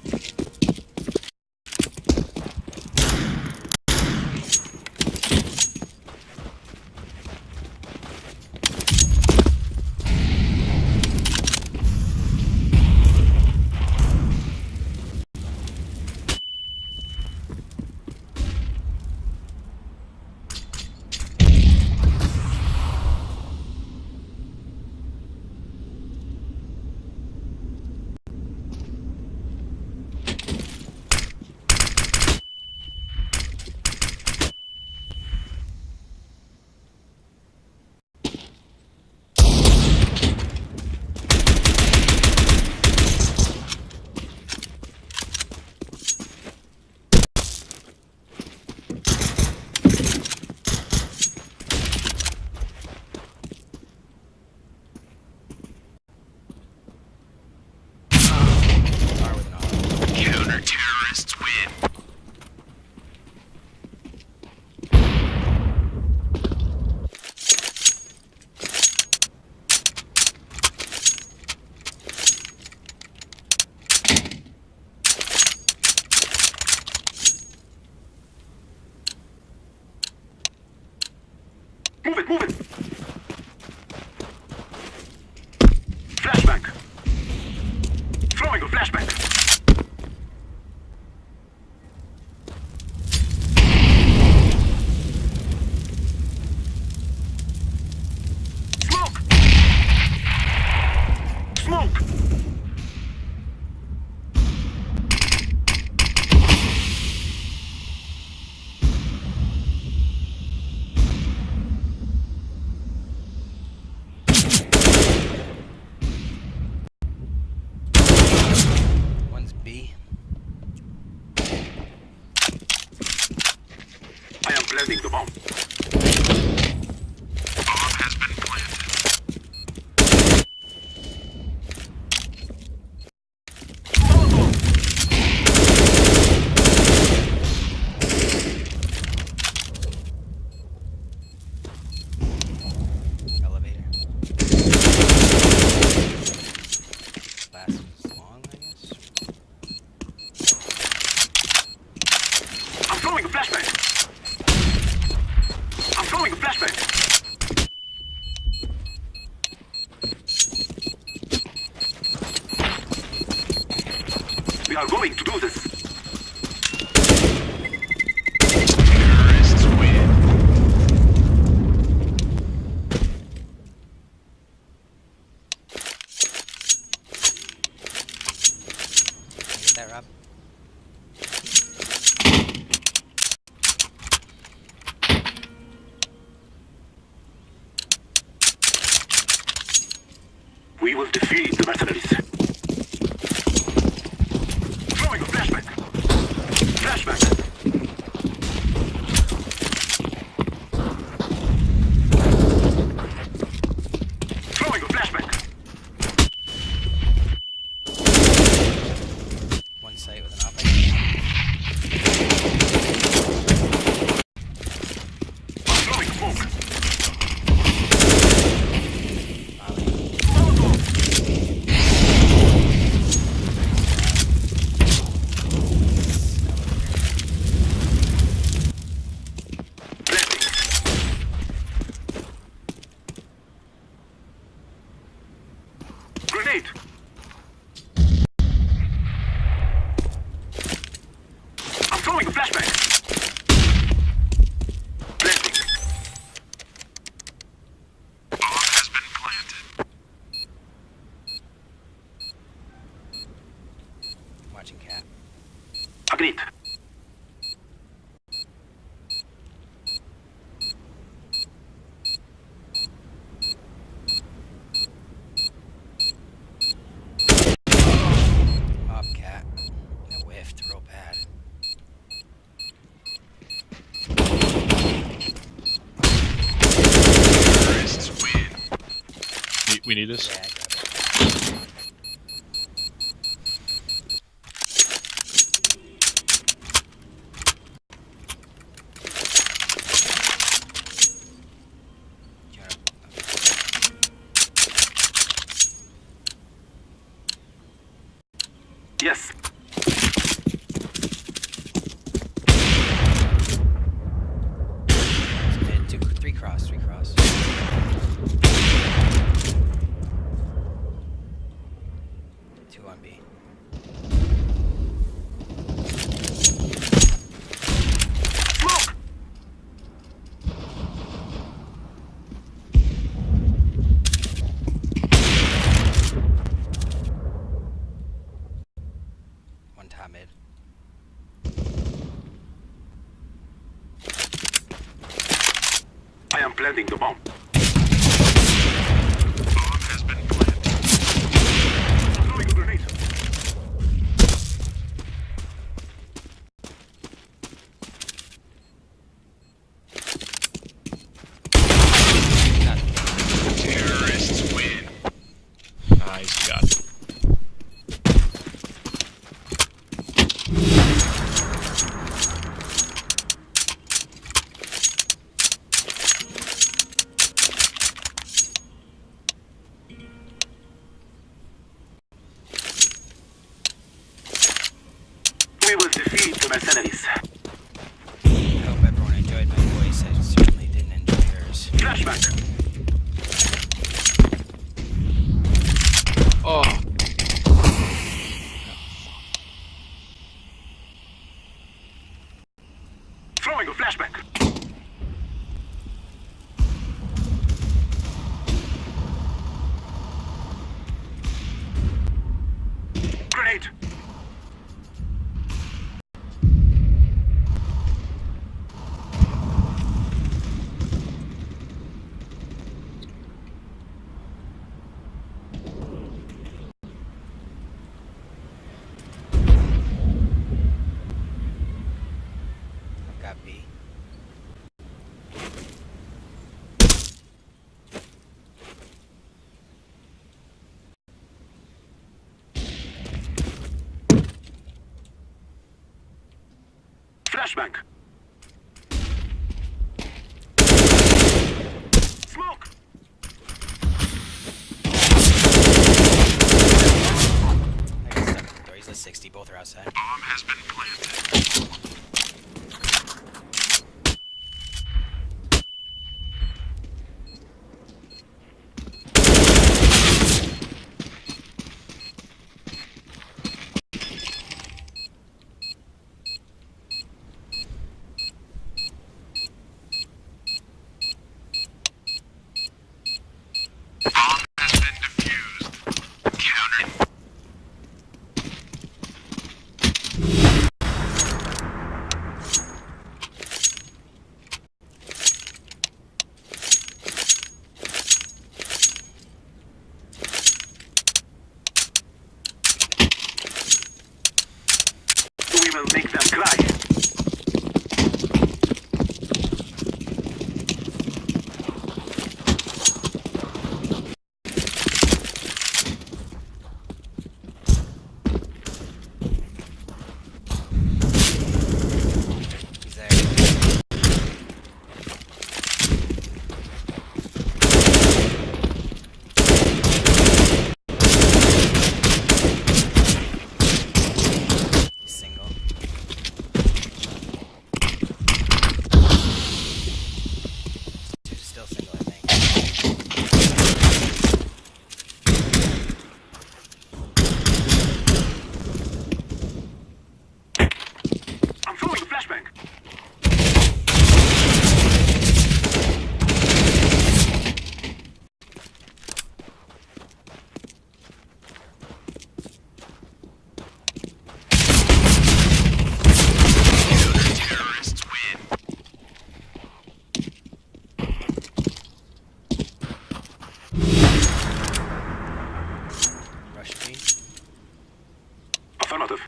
Counter-terrorists win. Move it, move it! Flashback! Throwing a flashback! Smoke! Smoke! planting the bomb. Bomb has been planted. Elevator. Last is long, I guess. I'm throwing a flashbang. I'm throwing a flashbang. We are going to do this. Terrorists win. Can you get that, Rob? We will defeat the mercenaries. Throwing a flashbang. Flashbang. Throwing a flashbang. One site with an op. I'm throwing smoke. Grenade. I'm throwing a flashbang. Planting. Bomb has been planted. Watching cat. Agreed. Op cat. I whiffed real bad. Terrorists win. We need this. Yeah, I grab it. You wanna- Yes. It's mid, three cross. Two on B. Smoke. One top mid. I am planting the bomb. Bomb has been planted. I'm throwing a grenade. Terrorists win. Nice, got it. We will defeat the mercenaries. I hope everyone enjoyed my voice. I certainly didn't enjoy yours. Flashback. Oh, Throwing a flashback. Grenade. I've got B. flashbang. Smoke. I got 7. He's at 60. Both are outside. Bomb has been planted. Bomb has been defused. Counter. We will make them cry. He's there. He's single. Dude's still single, I think. I'm throwing a flashbang. Terrorists win. Rush B. Affirmative.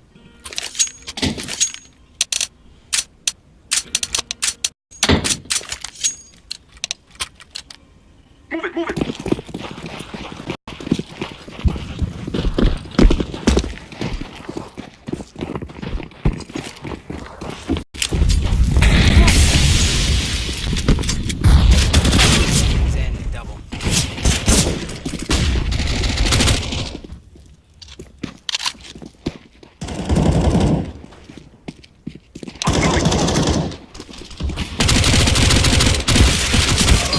Move it, move it. He's in double. Outside.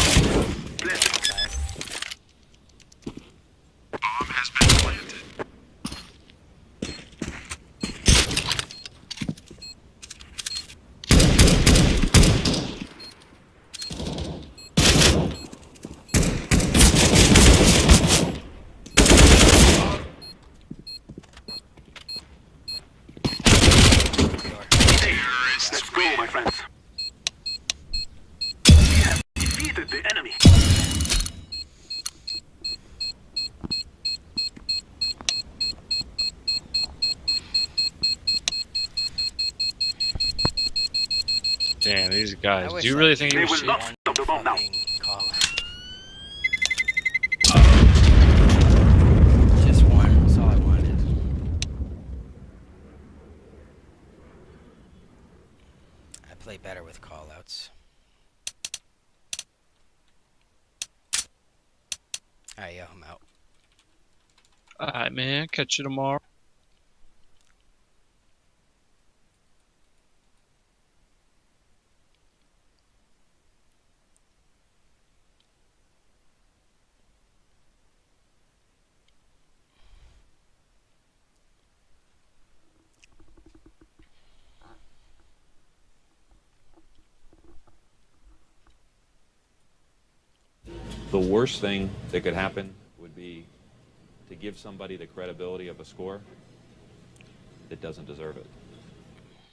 Bomb has been planted. Door. Terrorists Let's go, my friends. We have defeated the enemy. Damn, these I guys. wish Do you I really could think They you're will shit? not one stop the bomb now. fucking call. Just one. That's all I wanted. I play better with callouts. Alright, yo, I'm out. Alright, man. Catch you tomorrow. The worst thing that could happen would be to give somebody the credibility of a score that doesn't deserve it.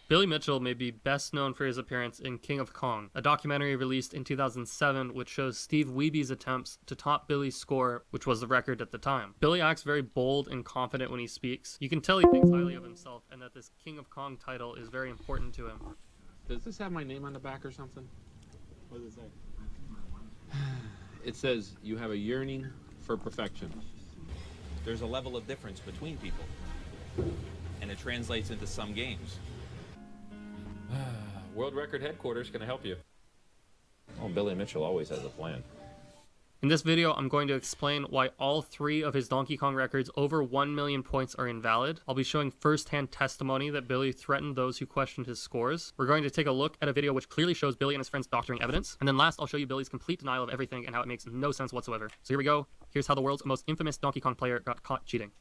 Billy Mitchell may be best known for his appearance in King of Kong, a documentary released in 2007 which shows Steve Weeby's attempts to top Billy's score, which was the record at the time. Billy acts very bold and confident when he speaks. You can tell he thinks highly of himself and that this King of Kong title is very important to him. Does this have my name on the back or something? What does it say? It says you have a yearning for perfection. There's a level of difference between people, and it translates into some games. World Record Headquarters, can I help you? Oh, Billy Mitchell always has a plan. In this video, I'm going to explain why all 3 of his Donkey Kong records over 1 million points are invalid. I'll be showing first-hand testimony that Billy threatened those who questioned his scores. We're going to take a look at a video which clearly shows Billy and his friends doctoring evidence. And then last, I'll show you Billy's complete denial of everything and how it makes no sense whatsoever. So here we go. Here's how the world's most infamous Donkey Kong player got caught cheating.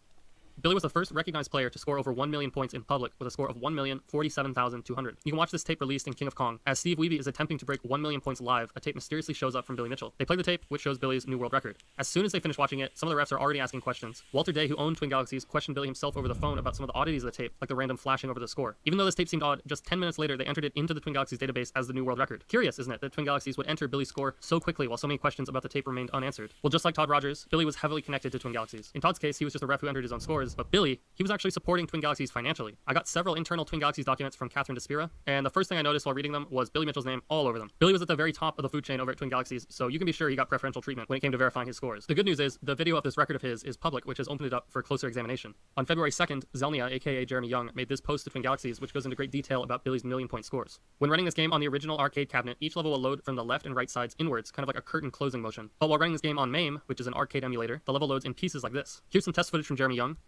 Billy was the first recognized player to score over 1 million points in public with a score of 1,047,200. You can watch this tape released in King of Kong. As Steve Wiebe is attempting to break 1 million points live, a tape mysteriously shows up from Billy Mitchell. They play the tape, which shows Billy's new world record. As soon as they finish watching it, some of the refs are already asking questions. Walter Day, who owned Twin Galaxies, questioned Billy himself over the phone about some of the oddities of the tape, like the random flashing over the score. Even though this tape seemed odd, just 10 minutes later they entered it into the Twin Galaxies database as the new world record. Curious, isn't it, that Twin Galaxies would enter Billy's score so quickly while so many questions about the tape remained unanswered? Well, just like Todd Rogers, Billy was heavily connected to Twin Galaxies. In Todd's case, he was just a ref who entered his own scores, but Billy, he was actually supporting Twin Galaxies financially. I got several internal Twin Galaxies documents from Catherine DeSpira, and the first thing I noticed while reading them was Billy Mitchell's name all over them. Billy was at the very top of the food chain over at Twin Galaxies, so you can be sure he got preferential treatment when it came to verifying his scores. The good news is, the video of this record of his is public, which has opened it up for closer examination. On February 2nd, Zelnia, aka Jeremy Young, made this post to Twin Galaxies, which goes into great detail about Billy's million-point scores. When running this game on the original arcade cabinet, each level will load from the left and right sides inwards, kind of like a curtain closing motion. But while running this game on MAME, which is an arcade emulator, the level loads in pieces like this. Here's some test footage from Jeremy Young.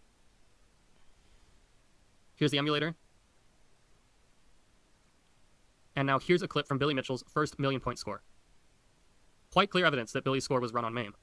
Here's the emulator. And now here's a clip from Billy Mitchell's first million-point score. Quite clear evidence that Billy's score was run on MAME.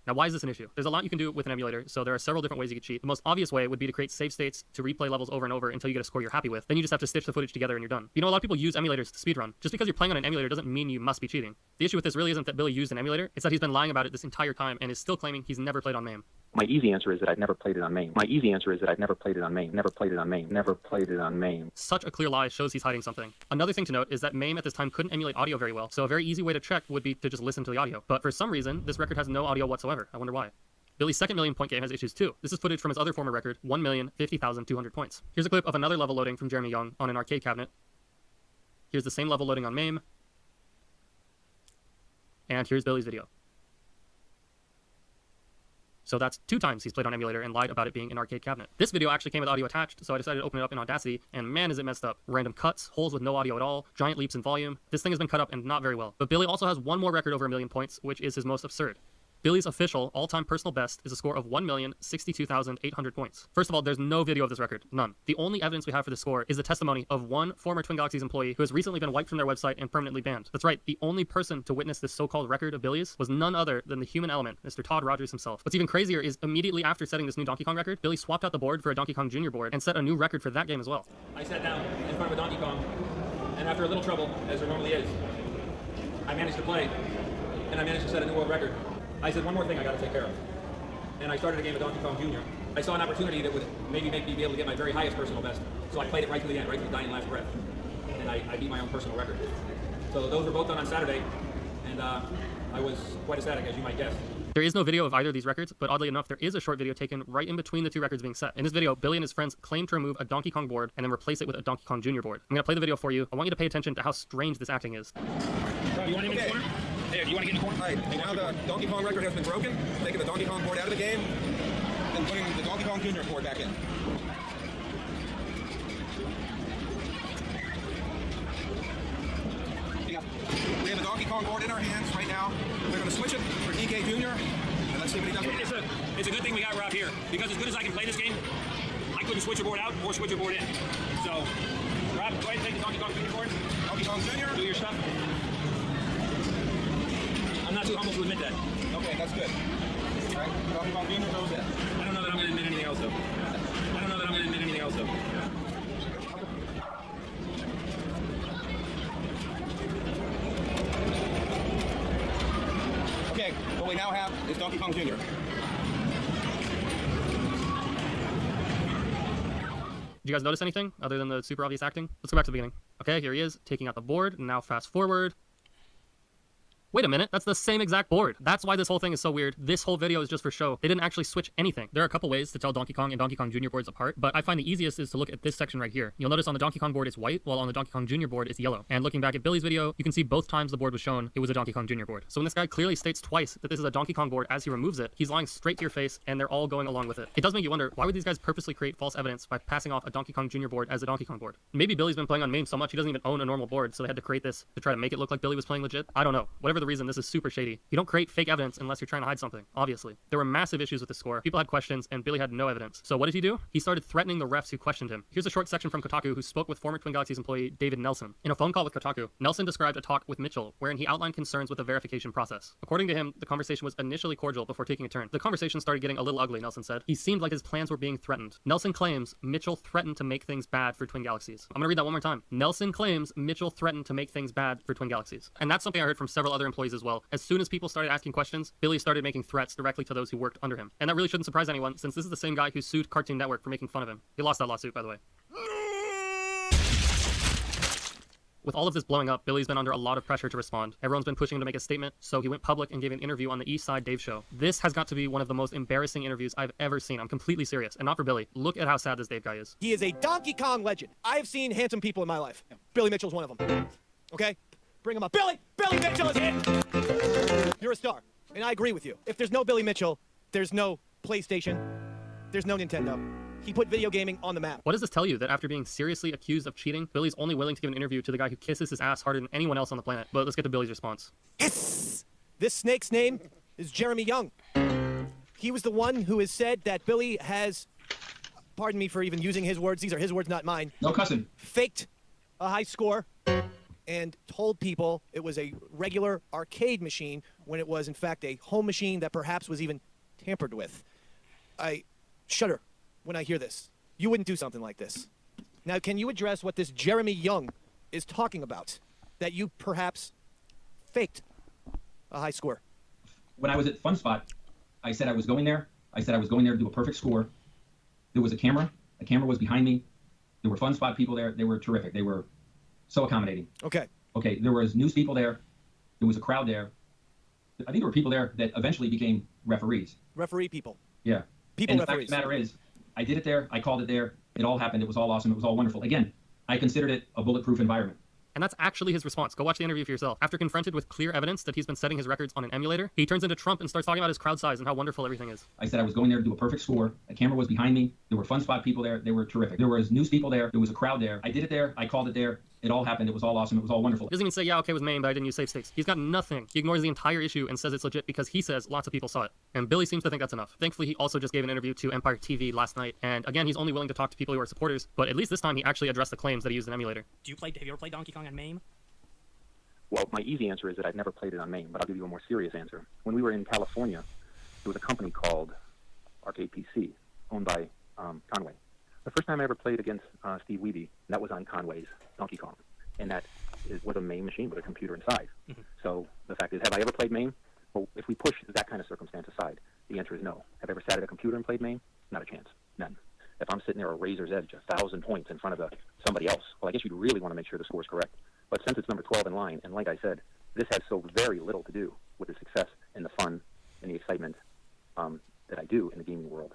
Now, why is this an issue? There's a lot you can do with an emulator, so there are several different ways you could cheat. The most obvious way would be to create save states to replay levels over and over until you get a score you're happy with. Then you just have to stitch the footage together and you're done. You know, a lot of people use emulators to speedrun. Just because you're playing on an emulator doesn't mean you must be cheating. The issue with this really isn't that Billy used an emulator, it's that he's been lying about it this entire time and is still claiming he's never played on MAME. My easy answer is that I've never played it on MAME. My easy answer is that I've never played it on MAME. Never played it on MAME. Never played it on MAME. Such a clear lie shows he's hiding something. Another thing to note is that MAME at this time couldn't emulate audio very well, so a very easy way to check would be to just listen to the audio. But for some reason, this record has no audio whatsoever. I wonder why. Billy's second million-point game has issues too. This is footage from his other former record, 1,050,200 points. Here's a clip of another level loading from Jeremy Young on an arcade cabinet. Here's the same level loading on MAME. And here's Billy's video. So that's 2 times he's played on emulator and lied about it being an arcade cabinet. This video actually came with audio attached, so I decided to open it up in Audacity, and man is it messed up. Random cuts, holes with no audio at all, giant leaps in volume. This thing has been cut up and not very well. But Billy also has one more record over 1 million points, which is his most absurd. Billy's official all-time personal best is a score of 1,062,800 points. First of all, there's no video of this record. None. The only evidence we have for this score is the testimony of one former Twin Galaxies employee who has recently been wiped from their website and permanently banned. That's right, the only person to witness this so-called record of Billy's was none other than the human element, Mr. Todd Rogers himself. What's even crazier is immediately after setting this new Donkey Kong record, Billy swapped out the board for a Donkey Kong Jr. board and set a new record for that game as well. I sat down in front of a Donkey Kong, and after a little trouble, as there normally is, I managed to play, and I managed to set a new world record. I said, one more thing I got to take care of. And I started a game of Donkey Kong Jr. I saw an opportunity that would maybe make me be able to get my very highest personal best. So I played it right to the end, right to the dying last breath. And I beat my own personal record. So those were both done on Saturday, and I was quite ecstatic, as you might guess. There is no video of either of these records, but oddly enough, there is a short video taken right in between the 2 records being set. In this video, Billy and his friends claim to remove a Donkey Kong board and then replace it with a Donkey Kong Jr. board. I'm going to play the video for you. I want you to pay attention to how strange this acting is. Bro, you want him in the corner? Hey, do you want to get in the corner? All right, now the Donkey Kong record has been broken. Taking the Donkey Kong board out of the game and putting the Donkey Kong Jr. board back in. We have the Donkey Kong board in our hands right now. We're going to switch it for DK Jr. and let's see what he does with it. It's a good thing we got Rob here, because as good as I can play this game, I couldn't switch your board out or switch your board in. So, Rob, go ahead and take the Donkey Kong Jr. board. Donkey Kong Jr. Do your stuff. I'm not too humble to admit that. Okay, that's good. All right, Donkey Kong Jr. goes in. I don't know that I'm going to admit anything else, though. Okay, what we now have is Donkey Kong Jr. Did you guys notice anything other than the super obvious acting? Let's go back to the beginning. Okay, here he is, taking out the board, and now fast forward. Wait a minute, that's the same exact board. That's why this whole thing is so weird. This whole video is just for show. They didn't actually switch anything. There are a couple ways to tell Donkey Kong and Donkey Kong Jr. boards apart, but I find the easiest is to look at this section right here. You'll notice on the Donkey Kong board it's white, while on the Donkey Kong Jr. board it's yellow. And looking back at Billy's video, you can see both times the board was shown, it was a Donkey Kong Jr. board. So when this guy clearly states twice that this is a Donkey Kong board as he removes it, he's lying straight to your face, and they're all going along with it. It does make you wonder, why would these guys purposely create false evidence by passing off a Donkey Kong Jr. board as a Donkey Kong board? Maybe Billy's been playing on MAME so much he doesn't even own a normal board, so they had to create this to try to make it look like Billy was playing legit. I don't know. Whatever the reason, this is super shady. You don't create fake evidence unless you're trying to hide something, obviously. There were massive issues with the score. People had questions, and Billy had no evidence. So what did he do? He started threatening the refs who questioned him. Here's a short section from Kotaku, who spoke with former Twin Galaxies employee David Nelson. In a phone call with Kotaku, Nelson described a talk with Mitchell, wherein he outlined concerns with the verification process. According to him, the conversation was initially cordial before taking a turn. The conversation started getting a little ugly, Nelson said. He seemed like his plans were being threatened. Nelson claims Mitchell threatened to make things bad for Twin Galaxies. I'm gonna read that one more time. Nelson claims Mitchell threatened to make things bad for Twin Galaxies. And that's something I heard from several other employees as well. As soon as people started asking questions, Billy started making threats directly to those who worked under him. And that really shouldn't surprise anyone, since this is the same guy who sued Cartoon Network for making fun of him. He lost that lawsuit, by the way. With all of this blowing up, Billy's been under a lot of pressure to respond. Everyone's been pushing him to make a statement, so he went public and gave an interview on the East Side Dave Show. This has got to be one of the most embarrassing interviews I've ever seen. I'm completely serious, and not for Billy. Look at how sad this Dave guy is. He is a Donkey Kong legend. I have seen handsome people in my life. Billy Mitchell's one of them. Okay? Bring him up. Billy Mitchell is it! You're a star, and I agree with you. If there's no Billy Mitchell, there's no PlayStation, there's no Nintendo. He put video gaming on the map. What does this tell you? That after being seriously accused of cheating, Billy's only willing to give an interview to the guy who kisses his ass harder than anyone else on the planet. But let's get to Billy's response. Yes! This snake's name is Jeremy Young. He was the one who has said that Billy has, pardon me for even using his words, these are his words, not mine. No cussing. Faked a high score and told people it was a regular arcade machine when it was in fact a home machine that perhaps was even tampered with. I shudder when I hear this. You wouldn't do something like this. Now, can you address what this Jeremy Young is talking about? That you perhaps faked a high score? When I was at Fun Spot, I said I was going there. I said I was going there to do a perfect score. There was a camera. A camera was behind me. There were Fun Spot people there. They were terrific. They were so accommodating. Okay. Okay, there was news people there. There was a crowd there. I think there were people there that eventually became referees. Referee people. Yeah. People and referees. The fact of the matter is, I did it there. I called it there. It all happened. It was all awesome. It was all wonderful. Again, I considered it a bulletproof environment. And that's actually his response. Go watch the interview for yourself. After confronted with clear evidence that he's been setting his records on an emulator, he turns into Trump and starts talking about his crowd size and how wonderful everything is. I said I was going there to do a perfect score. A camera was behind me. There were Fun Spot people there. They were terrific. There was news people there. There was a crowd there. I did it there. I called it there. It all happened. It was all awesome. It was all wonderful. He doesn't even say, yeah, okay, it was MAME, but I didn't use safe stakes. He's got nothing. He ignores the entire issue and says it's legit because he says lots of people saw it. And Billy seems to think that's enough. Thankfully, he also just gave an interview to Empire TV last night. And again, he's only willing to talk to people who are supporters, but at least this time he actually addressed the claims that he used an emulator. Have you ever played Donkey Kong on MAME? Well, my easy answer is that I've never played it on MAME, but I'll give you a more serious answer. When we were in California, there was a company called Arcade PC, owned by Conway. The first time I ever played against Steve Wiebe, that was on Conway's Donkey Kong. And that was a MAME machine with a computer inside. Mm-hmm. So the fact is, have I ever played MAME? Well, if we push that kind of circumstance aside, the answer is no. Have I ever sat at a computer and played MAME? Not a chance. None. If I'm sitting there at a razor's edge, 1,000 points in front of somebody else, well, I guess you'd really want to make sure the score is correct. But since it's number 12 in line, and like I said, this has so very little to do with the success and the fun and the excitement that I do in the gaming world,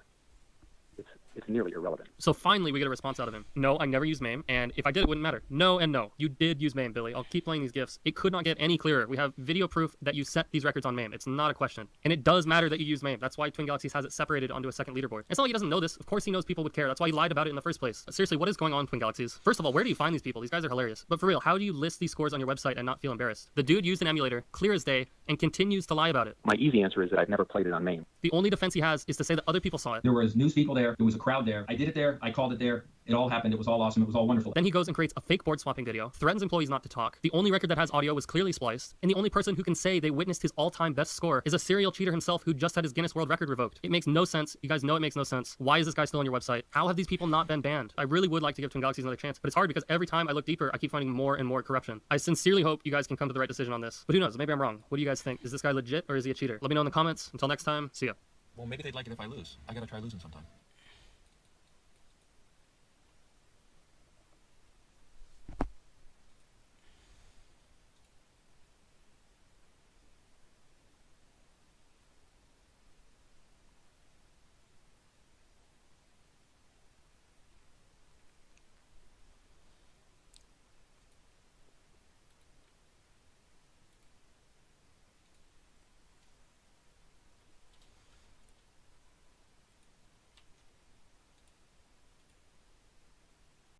it's nearly irrelevant. So finally, we get a response out of him. No, I never used MAME, and if I did, it wouldn't matter. No and no. You did use MAME, Billy. I'll keep playing these GIFs. It could not get any clearer. We have video proof that you set these records on MAME. It's not a question. And it does matter that you use MAME. That's why Twin Galaxies has it separated onto a second leaderboard. It's not like he doesn't know this. Of course he knows people would care. That's why he lied about it in the first place. Seriously, what is going on, Twin Galaxies? First of all, where do you find these people? These guys are hilarious. But for real, how do you list these scores on your website and not feel embarrassed? The dude used an emulator, clear as day, and continues to lie about it. My easy answer is that I've never played it on MAME. The only defense he has is to say that other people saw it. There was news people there. There was a crowd there. I did it there. I called it there. It all happened. It was all awesome. It was all wonderful. Then he goes and creates a fake board swapping video, threatens employees not to talk. The only record that has audio was clearly spliced, and the only person who can say they witnessed his all-time best score is a serial cheater himself who just had his Guinness World Record revoked. It makes no sense. You guys know it makes no sense. Why is this guy still on your website? How have these people not been banned? I really would like to give Twin Galaxies another chance, but it's hard because every time I look deeper, I keep finding more and more corruption. I sincerely hope you guys can come to the right decision on this. But who knows? Maybe I'm wrong. What do you guys think? Is this guy legit or is he a cheater? Let me know in the comments. Until next time, see ya. Well, maybe they'd like it if I lose. I gotta try losing sometime.